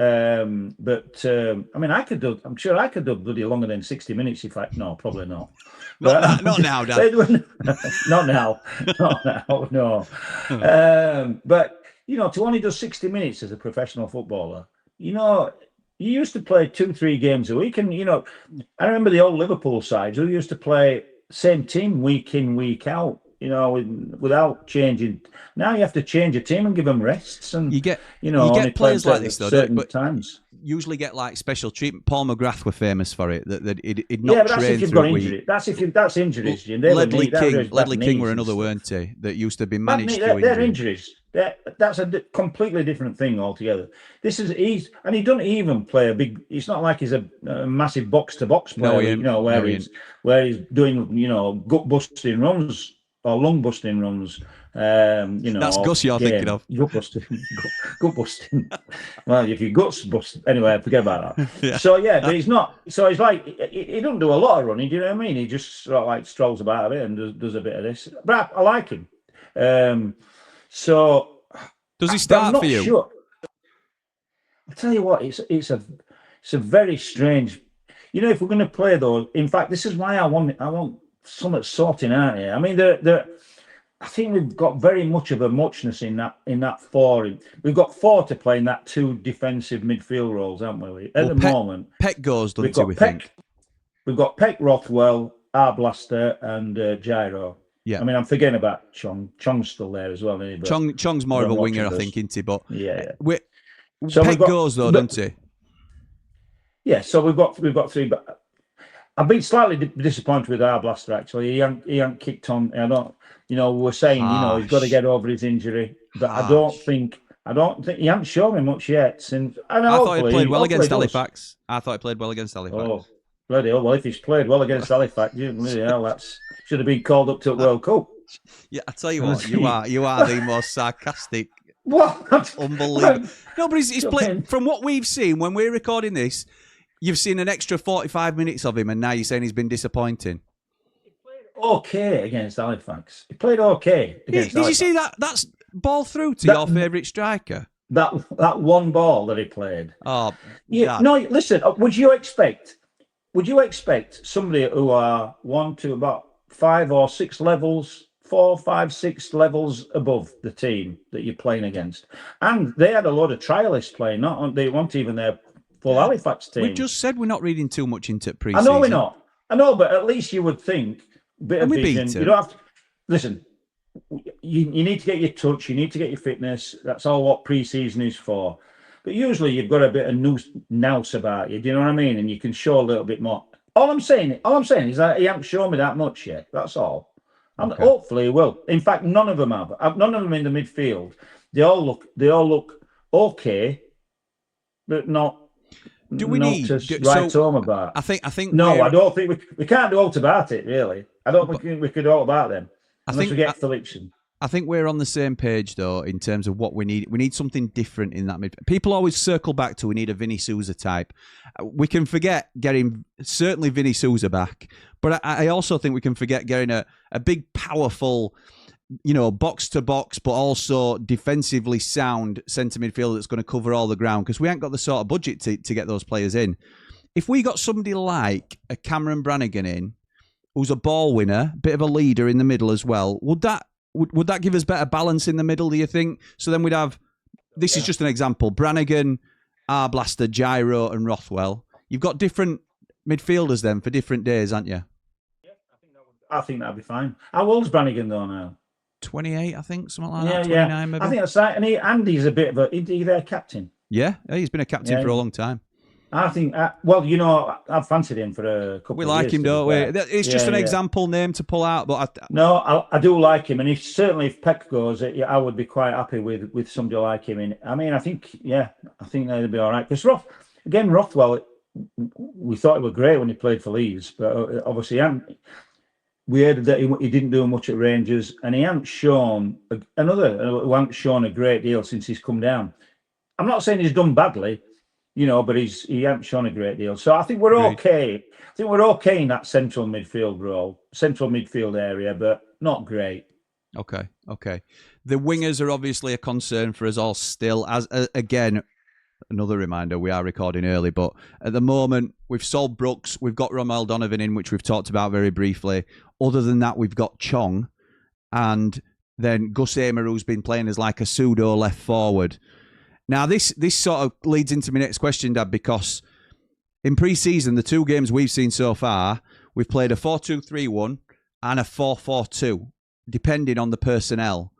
but I mean, I'm sure I could do bloody longer than 60 minutes if I... No, probably not. Not now, Dad. Not now. Not now, no. But, you know, to only do 60 minutes as a professional footballer, you know, you used to play 2-3 games a week. And, you know, I remember the old Liverpool sides who used to play same team week in, week out, you know, without changing. Now you have to change a team and give them rests. And you get players like this, though, certain times. Usually get like special treatment. Paul McGrath were famous for it. That he'd not but that's if you've got injury. That's injuries. Ledley King were another, weren't they? That used to be managed through they're injuries. That's a completely different thing altogether. He doesn't even play a big. It's not like he's a massive box to box player. Where he's doing gut busting runs or lung busting runs. That's Gus you're thinking of. Gut busting. Well, if your guts bust, anyway, forget about that. Yeah. So yeah, but he's not. So he's like he doesn't do a lot of running. Do you know what I mean? He just sort of like strolls about a bit and does a bit of this. But I like him. So does he start for you? Sure. I'll tell you what, it's a very strange. You know, if we're going to play though, in fact, this is why I want something sorting out here. I mean, I think we've got very much of a muchness in that four. We've got four to play in that two defensive midfield roles, haven't we? At the moment, Peck goes, doesn't he? We think we've got Peck, Rothwell, Arblaster, and Gyro. Yeah, I mean, I'm forgetting about Chong. Chong's still there as well, isn't he? Chong's more of a winger, I think, isn't he? But yeah. So Peck goes though, doesn't he? Yeah. So we've got three, but I've been slightly disappointed with Arblaster. Actually, he ain't kicked on. I don't. You know, we're saying he's got to get over his injury, but I don't think he hasn't shown me much yet. Since I thought he played well against Halifax. Oh, bloody hell! Well, if he's played well against Halifax, hell, that should have been called up to the World Cup. Yeah, I tell you what, you are the most sarcastic. What? Unbelievable. No, but he's played. From what we've seen when we're recording this, you've seen an extra 45 minutes of him, and now you're saying he's been disappointing. He played okay against Halifax. He played okay against Did Halifax. you see that? That's ball through to your favourite striker. That one ball that he played. Oh, yeah. No, listen. Would you expect somebody who are about 5 or 6 levels, 4, 5, 6 levels above the team that you're playing against, and they had a lot of trialists playing. They weren't even their full Halifax team. We just said we're not reading too much into pre-season. I know we're not. I know, but at least you would think a bit of vision. You don't have to listen. You need to get your touch. You need to get your fitness. That's all what pre-season is for. But usually you've got a bit of nous about you. Do you know what I mean? And you can show a little bit more. All I'm saying is that he hasn't shown me that much yet. That's all. And hopefully he will. In fact, none of them have. None of them in the midfield. They all look okay, but not. Do we need to write home about? I think. No, I don't think we can't do out about it. Really, I don't think we could do out about them. Unless we get Philipson. I think we're on the same page, though, in terms of what we need. We need something different in that midfield. People always circle back to we need a Vinny Souza type. We can forget getting, certainly Vinny Souza back, but I also think we can forget getting a big, powerful, box-to-box, but also defensively sound centre midfielder that's going to cover all the ground, because we ain't got the sort of budget to get those players in. If we got somebody like a Cameron Brannigan in, who's a ball winner, bit of a leader in the middle as well, would that give us better balance in the middle, do you think? So then we'd have, this is just an example, Brannigan, Arblaster, Gyro and Rothwell. You've got different midfielders then for different days, aren't you? Yeah, I think that'd be fine. How old's Brannigan though now? 28, I think, something like that. 29 maybe. I think that's right. And Andy's a bit of a, is he their captain? Yeah, he's been a captain for a long time. I think, I've fancied him for a couple of years. We like him, don't we? It's just an example name to pull out. But I do like him. And if Peck goes, I would be quite happy with somebody like him. I think they'd be all right. Because Rothwell, we thought he was great when he played for Leeds. But obviously, we heard that he didn't do much at Rangers. And he hasn't shown a great deal since he's come down. I'm not saying he's done badly. But he hasn't shown a great deal. So I think we're okay. I think we're okay in that central midfield area, but not great. Okay. The wingers are obviously a concern for us all still. As again, another reminder, we are recording early, but at the moment, we've sold Brooks. We've got Romel Donovan in, which we've talked about very briefly. Other than that, we've got Chong and then Gus Amer, who's been playing as like a pseudo left forward. Now, this sort of leads into my next question, Dad, because in pre-season, the 2 games we've seen so far, we've played a 4-2-3-1 and a 4-4-2, depending on the personnel.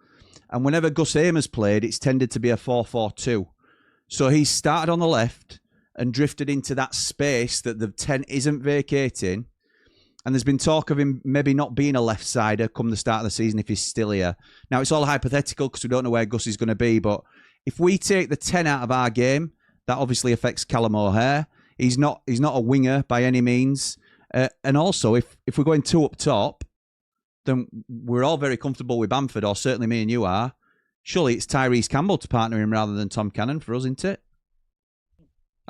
And whenever Gus Amer's played, it's tended to be a 4-4-2. So he's started on the left and drifted into that space that the 10 isn't vacating. And there's been talk of him maybe not being a left-sider come the start of the season if he's still here. Now, it's all hypothetical because we don't know where Gus is going to be, but if we take the 10 out of our game, that obviously affects Callum O'Hare. He's not a winger by any means. And also, if we're going 2 up top, then we're all very comfortable with Bamford, or certainly me and you are. Surely it's Tyrese Campbell to partner him rather than Tom Cannon for us, isn't it?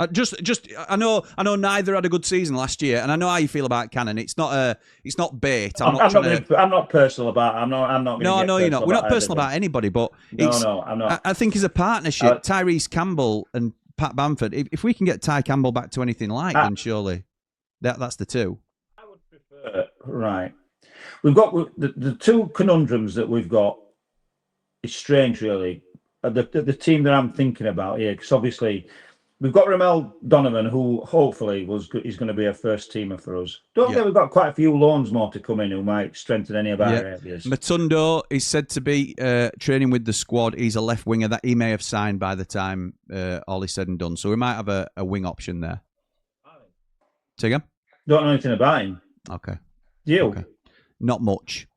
I know neither had a good season last year, and I know how you feel about Cannon. It's not bait. I'm not personal about. I'm not. No, you're not. We're not personal about anybody, but I'm not. I think as a partnership, Tyrese Campbell and Pat Bamford. If we can get Ty Campbell back to anything like, then surely that's the 2. I would prefer. Right. We've got the 2 conundrums that we've got. It's strange, really. The team that I'm thinking about here, because obviously. We've got Romel Donovan, who hopefully is going to be a first teamer for us. Don't think we've got quite a few loans more to come in who might strengthen any of our areas. Matundo is said to be training with the squad. He's a left winger that he may have signed by the time all is said and done. So we might have a wing option there. Say again? Don't know anything about him. Okay. You? Okay. Not much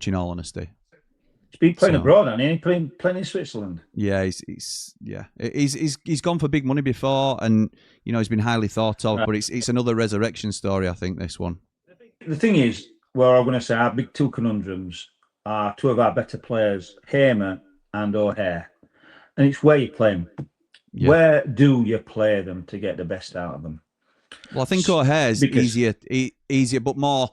in all honesty. He's been playing abroad, hasn't he? Playing in Switzerland. Yeah, he's gone for big money before, and he's been highly thought of. Right. But it's another resurrection story, I think. This one. The thing is, I'm going to say our big 2 conundrums are two of our better players, Hamer and O'Hare. And it's where you play them. Yeah. Where do you play them to get the best out of them? Well, I think O'Hare's Because- easier, but more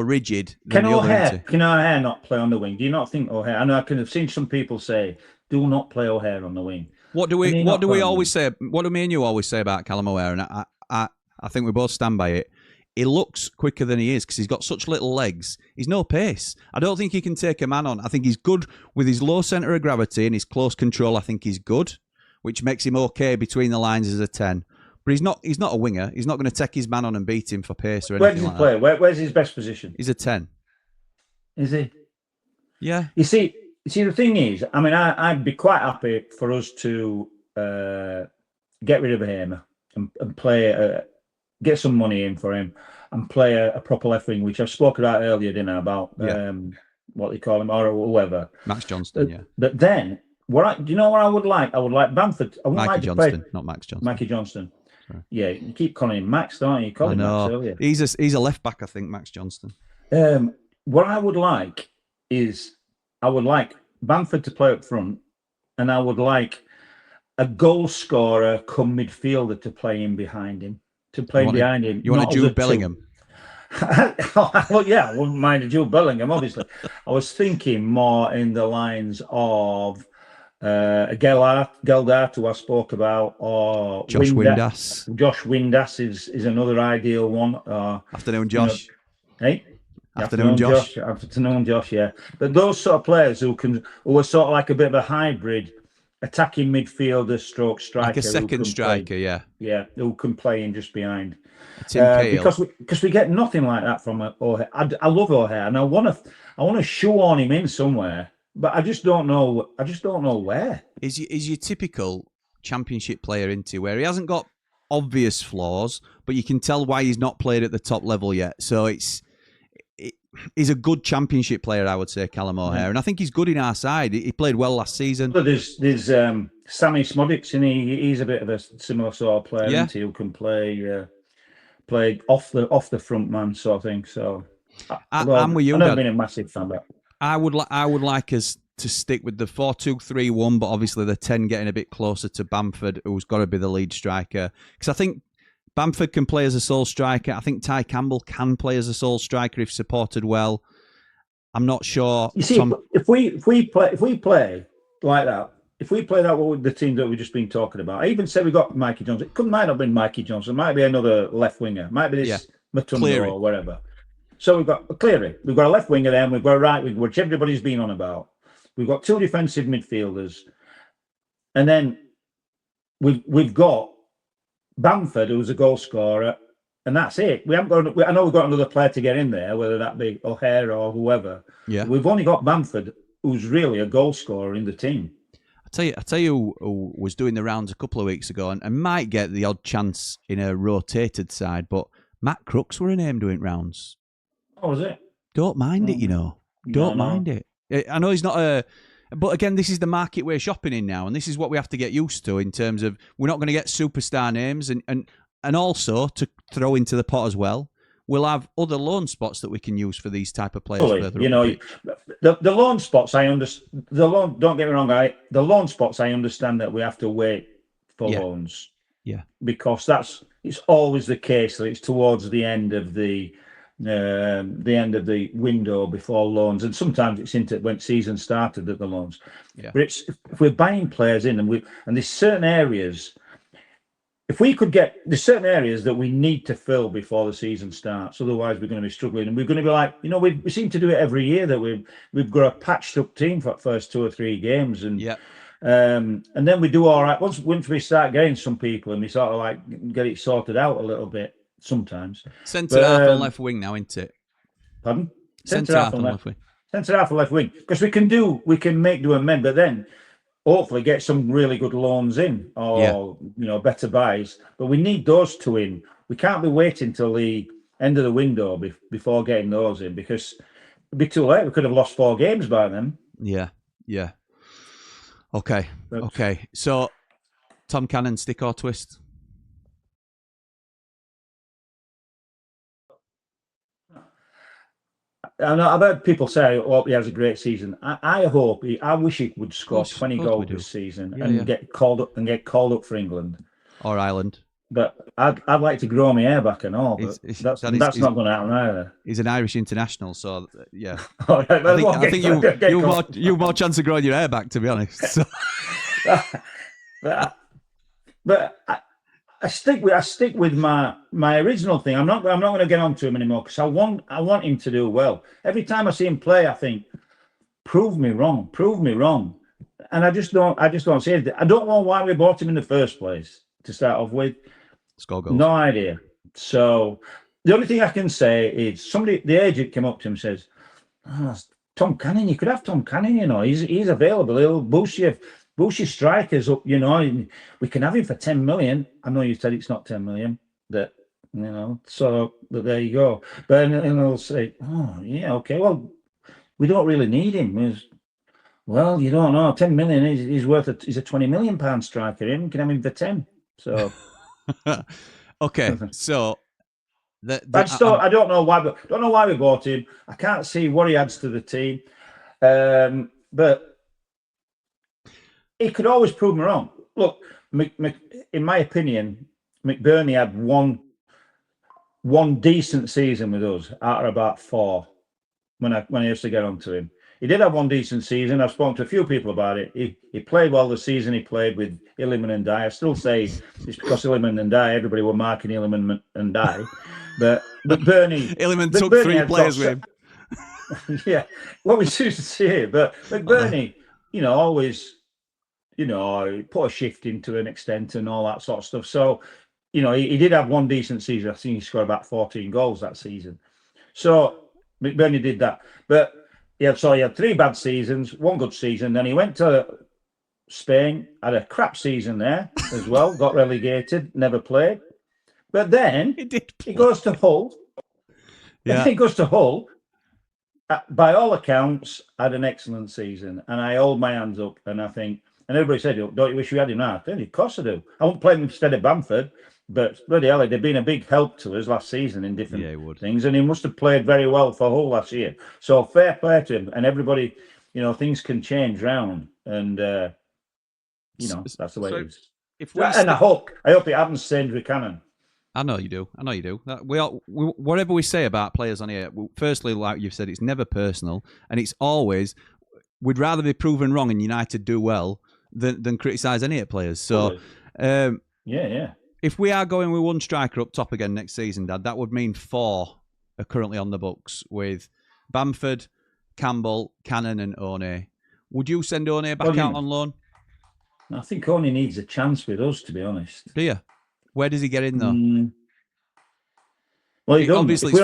rigid than the other. Can O'Hare not play on the wing? Do you not think O'Hare? I know I can have seen some people say, "Do not play O'Hare on the wing." What do we always say? What do me and you always say about Callum O'Hare? And I think we both stand by it. He looks quicker than he is because he's got such little legs. He's no pace. I don't think he can take a man on. I think he's good with his low centre of gravity and his close control. I think he's good, which makes him okay between the lines as a 10. But he's not a winger. He's not going to take his man on and beat him for pace or anything. Where does he play? Where's his best position? He's a 10. Is he? Yeah. You see, the thing is, I mean, I'd be quite happy for us to get rid of Hamer and play, get some money in for him and play a proper left wing, which I've spoken about earlier, didn't I? About what they call him or whoever. Max Johnston, yeah. But then, do you know what I would like? I would like Bamford. I would Mikey like to Johnston, play not Max Johnston. Mikey Johnston. Sorry. Yeah, you keep calling him Max, don't you? You call him Max earlier. He's a left back, I think, Max Johnston. What I would like is I would like Bamford to play up front, and I would like a goal scorer come midfielder to play in behind him. Behind him. You want a Jude Bellingham? Well, yeah, I wouldn't mind a Jude Bellingham, obviously. I was thinking more in the lines of Geldart, who I spoke about, or Josh Windass. Josh Windass is another ideal one. Afternoon, Josh. Hey? Afternoon, Josh. Afternoon, Josh, yeah. But those sort of players who are sort of like a bit of a hybrid attacking midfielder stroke striker. Like a second striker, yeah. Yeah, who can play in just behind. Because we get nothing like that from O'Hare. I love O'Hare, and I want to shoehorn him in somewhere, but I just don't know. Where. Is your typical Championship player into where he hasn't got obvious flaws, but you can tell why he's not played at the top level yet. So he's a good Championship player, I would say, Callum O'Hare, and I think he's good in our side. He played well last season. But there's Sammy Smodics, and he's a bit of a similar sort of player, isn't he, who can play off the front man sort of thing. So I'm with you. I've never been a massive fan, but I would like us to stick with the 4-2-3-1, but obviously the 10 getting a bit closer to Bamford, who's got to be the lead striker, because I think Bamford can play as a sole striker. I think Ty Campbell can play as a sole striker if supported well. I'm not sure. You see, if we play like that, if we play that with the team that we've just been talking about, I even said we got Mikey Johnson. It might not have been Mikey Johnson. It might be another left winger. Might be this Matumbo or whatever. So we've got Cleary. We've got a left winger there, and we've got a right winger, which everybody's been on about. We've got two defensive midfielders, and then we've got Bamford, who's a goal scorer, and that's it. We haven't got. I know we've got another player to get in there, whether that be O'Hare or whoever. Yeah, we've only got Bamford, who's really a goal scorer in the team. I tell you who was doing the rounds a couple of weeks ago and might get the odd chance in a rotated side, but Matt Crooks were a name doing rounds. Oh, was it? Don't mind it, you know. Don't mind it. I know he's not a... But again, this is the market we're shopping in now, and this is what we have to get used to in terms of we're not going to get superstar names, and also to throw into the pot as well, we'll have other loan spots that we can use for these type of players. You know, the loan spots, I understand. Don't get me wrong, the loan spots, I understand that we have to wait for loans. Yeah, because it's always the case that it's towards the end of the window before loans, and sometimes it's into when season started at the loans. Yeah. But if we're buying players in, and there's certain areas. If we could there's certain areas that we need to fill before the season starts, otherwise we're going to be struggling, and we're going to be like, you know, we seem to do it every year that we've got a patched up team for the first 2 or 3 games, and and then we do all right once we start getting some people, and we sort of like get it sorted out a little bit sometimes. Centre half and left wing now, isn't it? Pardon? Centre half and left wing. Centre half and left wing, because we can make do amend, but then hopefully get some really good loans in, or better buys. But we need those two in. We can't be waiting till the end of the window before getting those in, because it'd be too late. We could have lost 4 games by then. Yeah. Okay. So, Tom Cannon, stick or twist? know I've heard people say, "Oh, he has a great season." I wish he would score 20 goals this season and get called up for England or Ireland. But I'd like to grow my hair back and all, but that's not going to happen either. He's an Irish international, so yeah. All right, I think you've more chance of growing your hair back, to be honest. So. but I stick with my original thing. I'm not going to get on to him anymore because I want him to do well. Every time I see him play, I think, prove me wrong, and I just don't see it. I don't know why we bought him in the first place to start off with. Score goals. No idea. So the only thing I can say is the agent came up to him and says, Tom Cannon, you could have Tom Cannon, you know, he's available. He'll boost your strikers up, you know, and we can have him for 10 million. I know you said it's not 10 million, that, you know, so but there you go. But and they'll say, oh yeah, okay, well, we don't really need him. Well, you don't know. 10 million he's a 20 million pound striker. You can have him for 10. So okay, so I don't know why we bought him. I can't see what he adds to the team, but he could always prove me wrong. Look, in my opinion, McBurney had one decent season with us out of about 4 when I used to get onto him. He did have one decent season. I've spoken to a few people about it. He played well the season he played with Illiman and Dye. I still say it's because Illiman and Dye, everybody were marking Illiman and Dye. But Bernie... Illiman took 3 players with him. Yeah, what we used to see. But McBurney, you know, always, you know, put a shift into an extent and all that sort of stuff. So, you know, he did have one decent season. I think he scored about 14 goals that season. So McBurney did that. But... yeah, so he had 3 bad seasons, 1 good season. Then he went to Spain, had a crap season there as well, got relegated, never played. But then he goes to Hull. Yeah. He goes to Hull. By all accounts, had an excellent season. And I hold my hands up and I think, and everybody said, don't you wish you had him now? Of course I do. I won't play him instead of Bamford. But bloody hell, they've been a big help to us last season in different things, and he must have played very well for Hull last year. So fair play to him. And everybody, you know, things can change round, and you know that's the way it is. And I hope it happens same with Cannon. I know you do. Whatever we say about players on here, firstly, like you've said, it's never personal, and it's always we'd rather be proven wrong and United do well than criticise any of the players. So yeah. If we are going with 1 striker up top again next season, Dad, that would mean 4 are currently on the books with Bamford, Campbell, Cannon and One. Would you send One back out on loan? I think One needs a chance with us, to be honest. Do you? Where does he get in, though? Well, obviously it's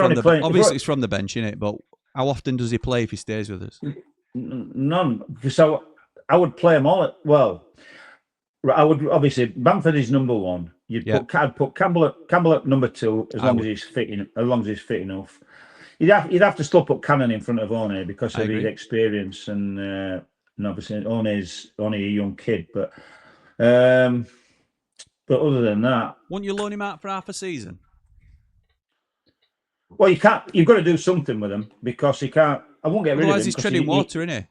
from the bench, isn't it? But how often does he play if he stays with us? None. Because I would play them all I would obviously Bamford is number 1. I'd put Campbell at number 2 as long as he's fit enough. You'd have to still put Cannon in front of One because of his experience and obviously One's only a young kid. But other than that, won't you loan him out for half a season? Well, you can't. You've got to do something with him because he can't. I won't get rid of him. Otherwise, he's treading water, isn't he?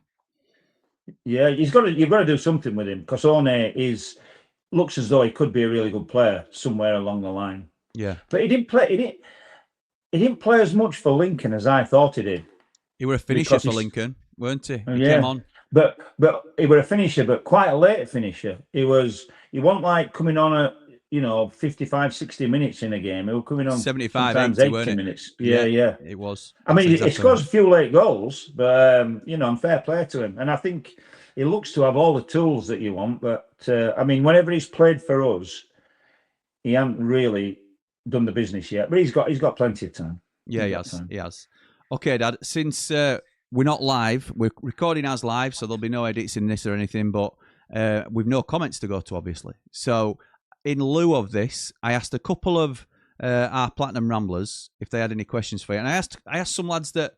Yeah, you've got to do something with him because One looks as though he could be a really good player somewhere along the line. Yeah, but he didn't play as much for Lincoln as I thought he did. He were a finisher for Lincoln, weren't he? He came on, but he were a finisher, but quite a late finisher. He wasn't like coming on at 55, 60 minutes in a game. He was coming on 75, 80 minutes. Yeah. It was. I mean, he scores a few late goals, but I'm fair play to him, and I think he looks to have all the tools that you want. But I mean, whenever he's played for us, he hasn't really done the business yet. But he's got plenty of time. Yeah, he has. Okay, Dad. Since we're not live, we're recording as live, so there'll be no edits in this or anything. But we've no comments to go to, obviously. So in lieu of this, I asked a couple of our Platinum Ramblers if they had any questions for you, and I asked some lads that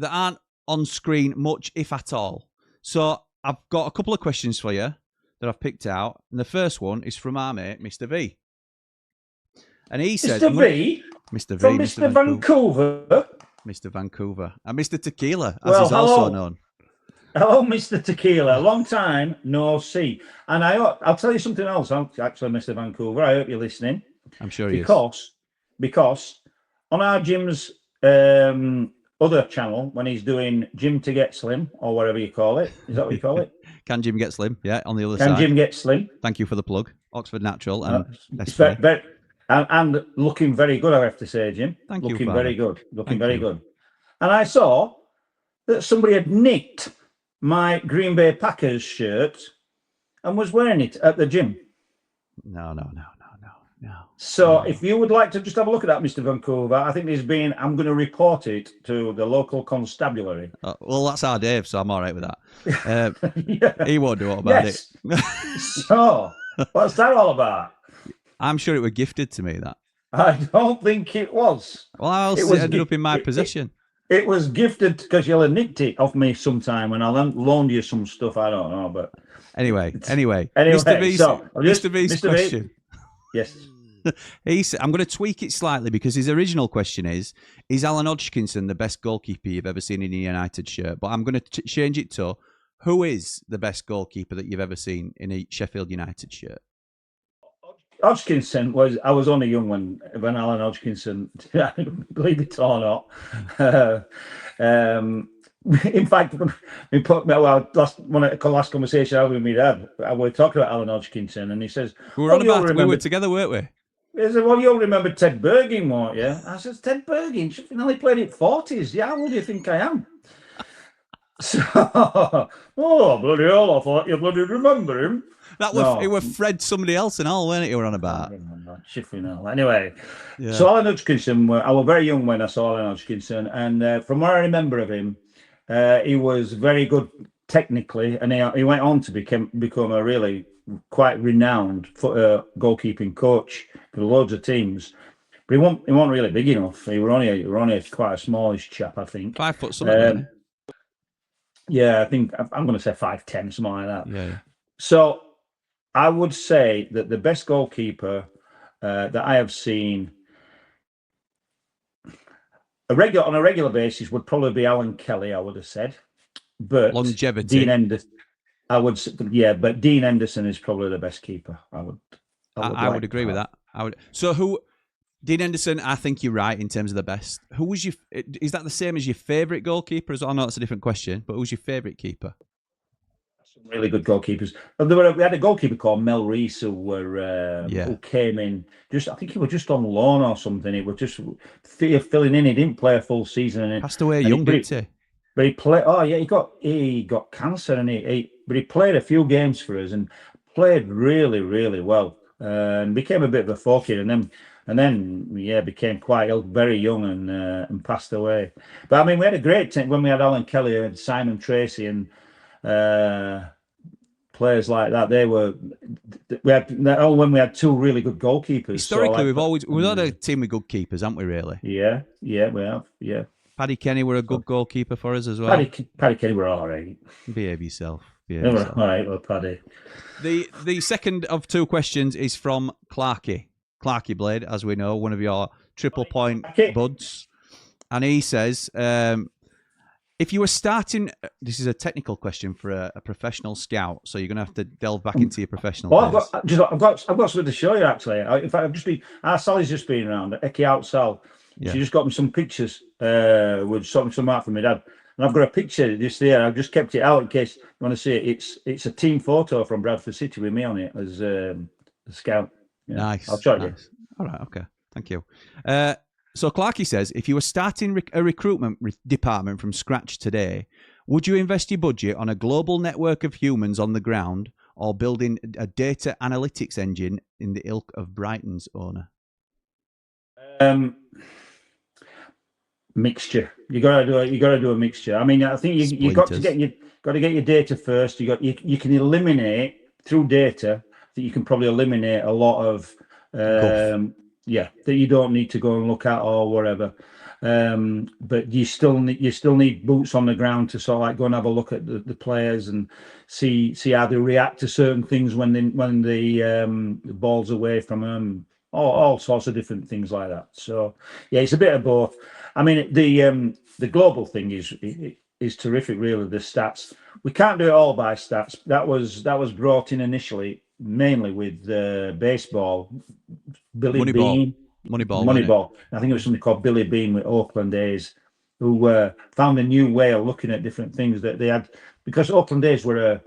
aren't on screen much, if at all. So I've got a couple of questions for you that I've picked out, and the first one is from our mate, Mr. V. And he said, Mr. V? Mr. V. From Mr. Vancouver? Mr. Vancouver. And Mr. Tequila, as Well, he's also hello. known. Hello, Mr. Tequila. Long time no see. And I'll tell you something else. Actually, Mr. Vancouver, I hope you're listening. I'm sure he is. Because on our Jim's other channel, when he's doing Jim to Get Slim, or whatever you call it, is that what you call it? Can Jim get slim? Yeah, on the other side. Can Jim Get Slim? Thank you for the plug. Oxford Natural and It's SV. and looking very good, I have to say, Jim. Thank you, Looking Father. very good. Looking Thank very you. good. And I saw that somebody had nicked my Green Bay Packers shirt and was wearing it at the gym. No. So if you would like to just have a look at that, Mr. Vancouver, I think I'm going to report it to the local constabulary. Well, that's our Dave, so I'm all right with that. Yeah. He won't do what about Yes. it. So what's that all about? I'm sure it were gifted to me, that. I don't think it was. Well, how else it ended up in my possession? It was gifted because you'll have nicked it off me sometime when I loaned you some stuff. I don't know, but Anyway, Mr. V's question. Yes. I'm going to tweak it slightly because his original question is Alan Hodgkinson the best goalkeeper you've ever seen in a United shirt? But I'm going to change it to, who is the best goalkeeper that you've ever seen in a Sheffield United shirt? Hodgkinson I was only young when Alan Hodgkinson, believe it or not. In fact, last conversation I had with my dad, I was talking about Alan Hodgkinson, and he says, We were together, weren't we? He said, well, you'll remember Ted Bergin, won't you? I said, Ted Bergin? Sheffield only played it 40s. Yeah, how old do you think I am? So, oh, bloody hell, I thought you bloody remember him. It was Fred somebody else and all, weren't it, you were on about? Anyway, Yeah. So Alan Hodgkinson, I was very young when I saw Alan Hodgkinson, and from what I remember of him, he was very good technically, and he went on to become a really quite renowned goalkeeping coach for loads of teams. But he wasn't really big enough. He were only quite a smallish chap, I think. 5 foot something. Yeah, I think I'm going to say 5'10", something like that. Yeah. So I would say that the best goalkeeper that I have seen on a regular basis would probably be Alan Kelly, I would have said. But Longevity. Dean Henderson, but Dean Henderson is probably the best keeper. I would agree with that. So Dean Henderson, I think you're right in terms of the best. Is that the same as your favourite goalkeeper? I know it's a different question, but who's your favourite keeper? Some really good goalkeepers. We had a goalkeeper called Mel Reese who came in. I think he was just on loan or something. He was just filling in. He didn't play a full season. And passed away young, didn't he? But he played. Oh yeah, he got cancer, and but he played a few games for us and played really, really well. And became a bit of a folk kid, and then became quite ill, very young, and passed away. But I mean, we had a great team when we had Alan Kelly and Simon Tracy and players like that. When we had 2 really good goalkeepers. Historically, we've had a team with good keepers, haven't we? Really? Yeah, we have. Yeah. Paddy Kenny were a good goalkeeper for us as well. Paddy Kenny were all right. Behave yourself. All right, well, Paddy. The second of 2 questions is from Clarky Blade, as we know, one of your triple point buds, and he says, if you were starting, this is a technical question for a professional scout, so you're going to have to delve back into your professional. Well, I've got something to show you actually. In fact, Sally's just been around. Eki out Sal. Yeah. She just got me some pictures with some out from my dad. And I've got a picture just there. I've just kept it out in case you want to see it. It's a team photo from Bradford City with me on it as a scout. Yeah. Nice. I'll show you. All right. Okay. Thank you. So Clarky says, if you were starting a recruitment department from scratch today, would you invest your budget on a global network of humans on the ground or building a data analytics engine in the ilk of Brighton's owner? Mixture. You gotta do a mixture. I mean, I think you got to get your data first. You can eliminate through data that you can probably eliminate a lot of that you don't need to go and look at or whatever. But you still need boots on the ground to sort of like go and have a look at the players and see how they react to certain things when the ball's away from them all sorts of different things like that. So yeah, it's a bit of both. I mean, the global thing is terrific, really. The stats, we can't do it all by stats. That was brought in initially mainly with baseball. Billy Bean, Moneyball. I think it was something called Billy Bean with Oakland A's, who found a new way of looking at different things that they had, because Oakland A's were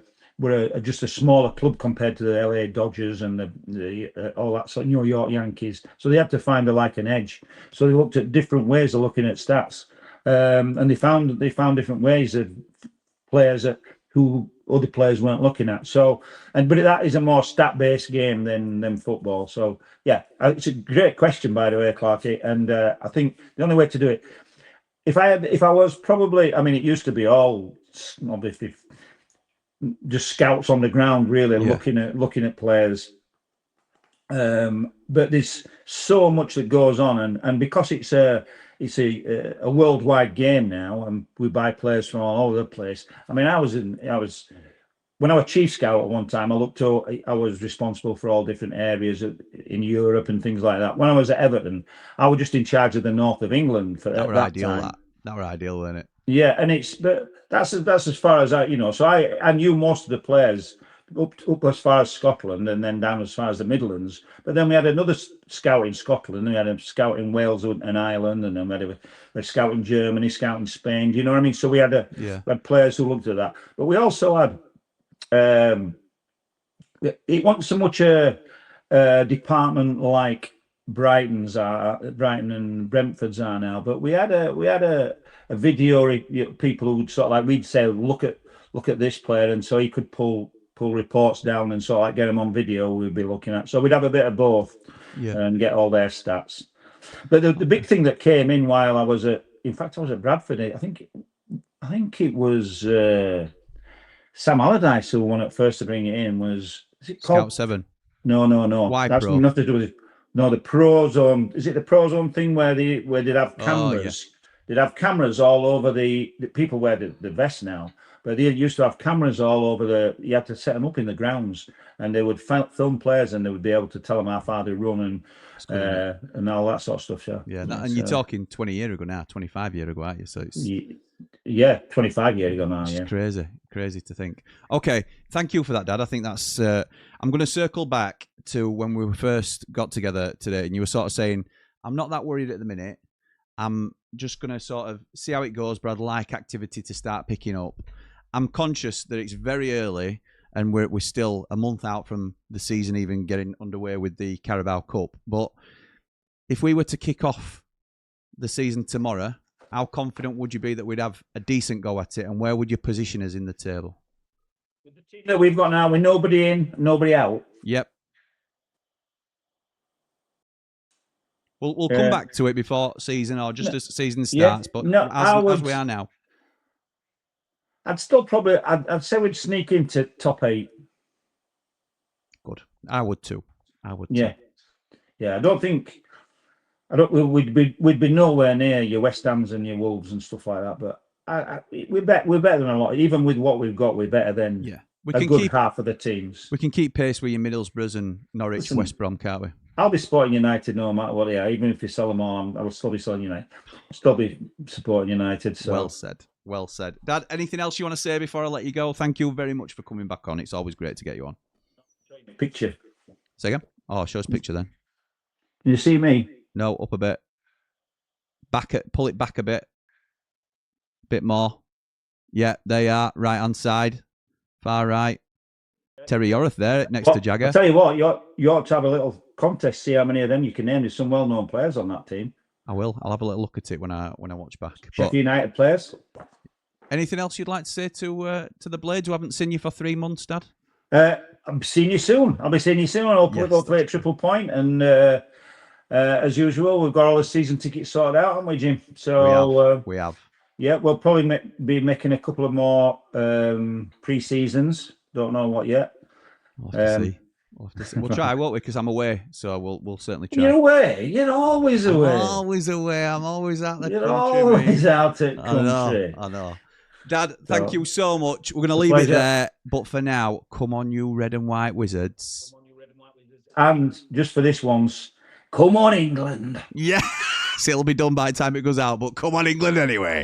just a smaller club compared to the LA Dodgers and the all that sort of New York Yankees. So they had to find an edge. So they looked at different ways of looking at stats, and they found different ways of players who other players weren't looking at. So, but that is a more stat-based game than football. So yeah, it's a great question, by the way, Clarky. And I think the only way to do it, if I was probably, I mean, it used to be all obviously just scouts on the ground, really looking at players. But there's so much that goes on, and because it's a worldwide game now, and we buy players from all over the place. I mean, when I was chief scout at one time, I was responsible for all different areas in Europe and things like that. When I was at Everton, I was just in charge of the north of England for that time. That were ideal, wasn't it? Yeah, and that's as far as so I knew most of the players up as far as Scotland and then down as far as the Midlands. But then we had another scout in Scotland, and we had a scout in Wales and Ireland, and then we had a scout in Germany, scout in Spain. Do you know what I mean? So we had we had players who looked at that. But we also had it wasn't so much a department like Brighton and Brentford's are now, but we had a video people who sort of like, we'd say look at this player, and so he could pull reports down and sort of like get them on video. We'd be looking at, so we'd have a bit of both and get all their stats. But the big thing that came in while I was at Bradford, I think it was Sam Allardyce who won it first to bring it in. Was it called Scout 7? No. Why That's Pro? nothing to do with it. No, the Pro Zone. Is it the Pro Zone thing where they'd have cameras? They'd have cameras all over the people wear the vest now, but they used to have cameras all over you had to set them up in the grounds, and they would film players, and they would be able to tell them how far they run and all that sort of stuff. And you're talking 20 years ago now, 25 years ago, aren't you? So it's 25 years ago now. It's crazy to think. Okay, thank you for that, Dad. I think that's. I'm going to circle back to when we first got together today, and you were sort of saying, "I'm not that worried at the minute. I'm just going to sort of see how it goes, but I'd like activity to start picking up." I'm conscious that it's very early, and we're still a month out from the season even getting underway with the Carabao Cup. But if we were to kick off the season tomorrow, how confident would you be that we'd have a decent go at it, and where would you position us in the table? With the team that we've got now, with nobody in, nobody out. Yep. We'll come back to it before season or just as season starts, but as we are now. I'd still probably, I'd say we'd sneak into top 8. Good. I would too. Yeah. I don't think, we'd be nowhere near your West Hams and your Wolves and stuff like that, but we're better than a lot. Even with what we've got, we're better than a good half of the teams. We can keep pace with your Middlesbroughs and Norwich, West Brom, can't we? I'll be supporting United no matter what they are. Even if you sell them all, I will still be selling United. I'll still be supporting United. So. Well said. Dad, anything else you want to say before I let you go? Thank you very much for coming back on. It's always great to get you on. Picture. Say again? Oh, show us a picture then. Can you see me? No, up a bit. Pull it back a bit. Bit more. Yeah, there you are. Right hand side. Far right. Terry Yorith there next to Jagger. I'll tell you what, you ought to have a little contest, see how many of them you can name. There's some well-known players on that team. I will. I'll have a little look at it when I watch back. Sheffield United players. Anything else you'd like to say to the Blades who haven't seen you for 3 months, Dad? I'll be seeing you soon. Hopefully we'll play at Triple Point, and as usual, we've got all the season tickets sorted out, haven't we, Jim? So we have. Yeah, we'll probably be making a couple of more pre-seasons. Don't know what yet. We'll have to see. We'll try, won't we? Because I'm away, so we'll certainly try. You're away. You're always away. I'm always away. I'm always out the country. You're always out at country. I know. Dad, thank you so much. We're going to leave it there. But for now, come on, you red and white wizards. And just for this once, Come on, England. Yeah. It'll be done by the time it goes out, but come on, England anyway.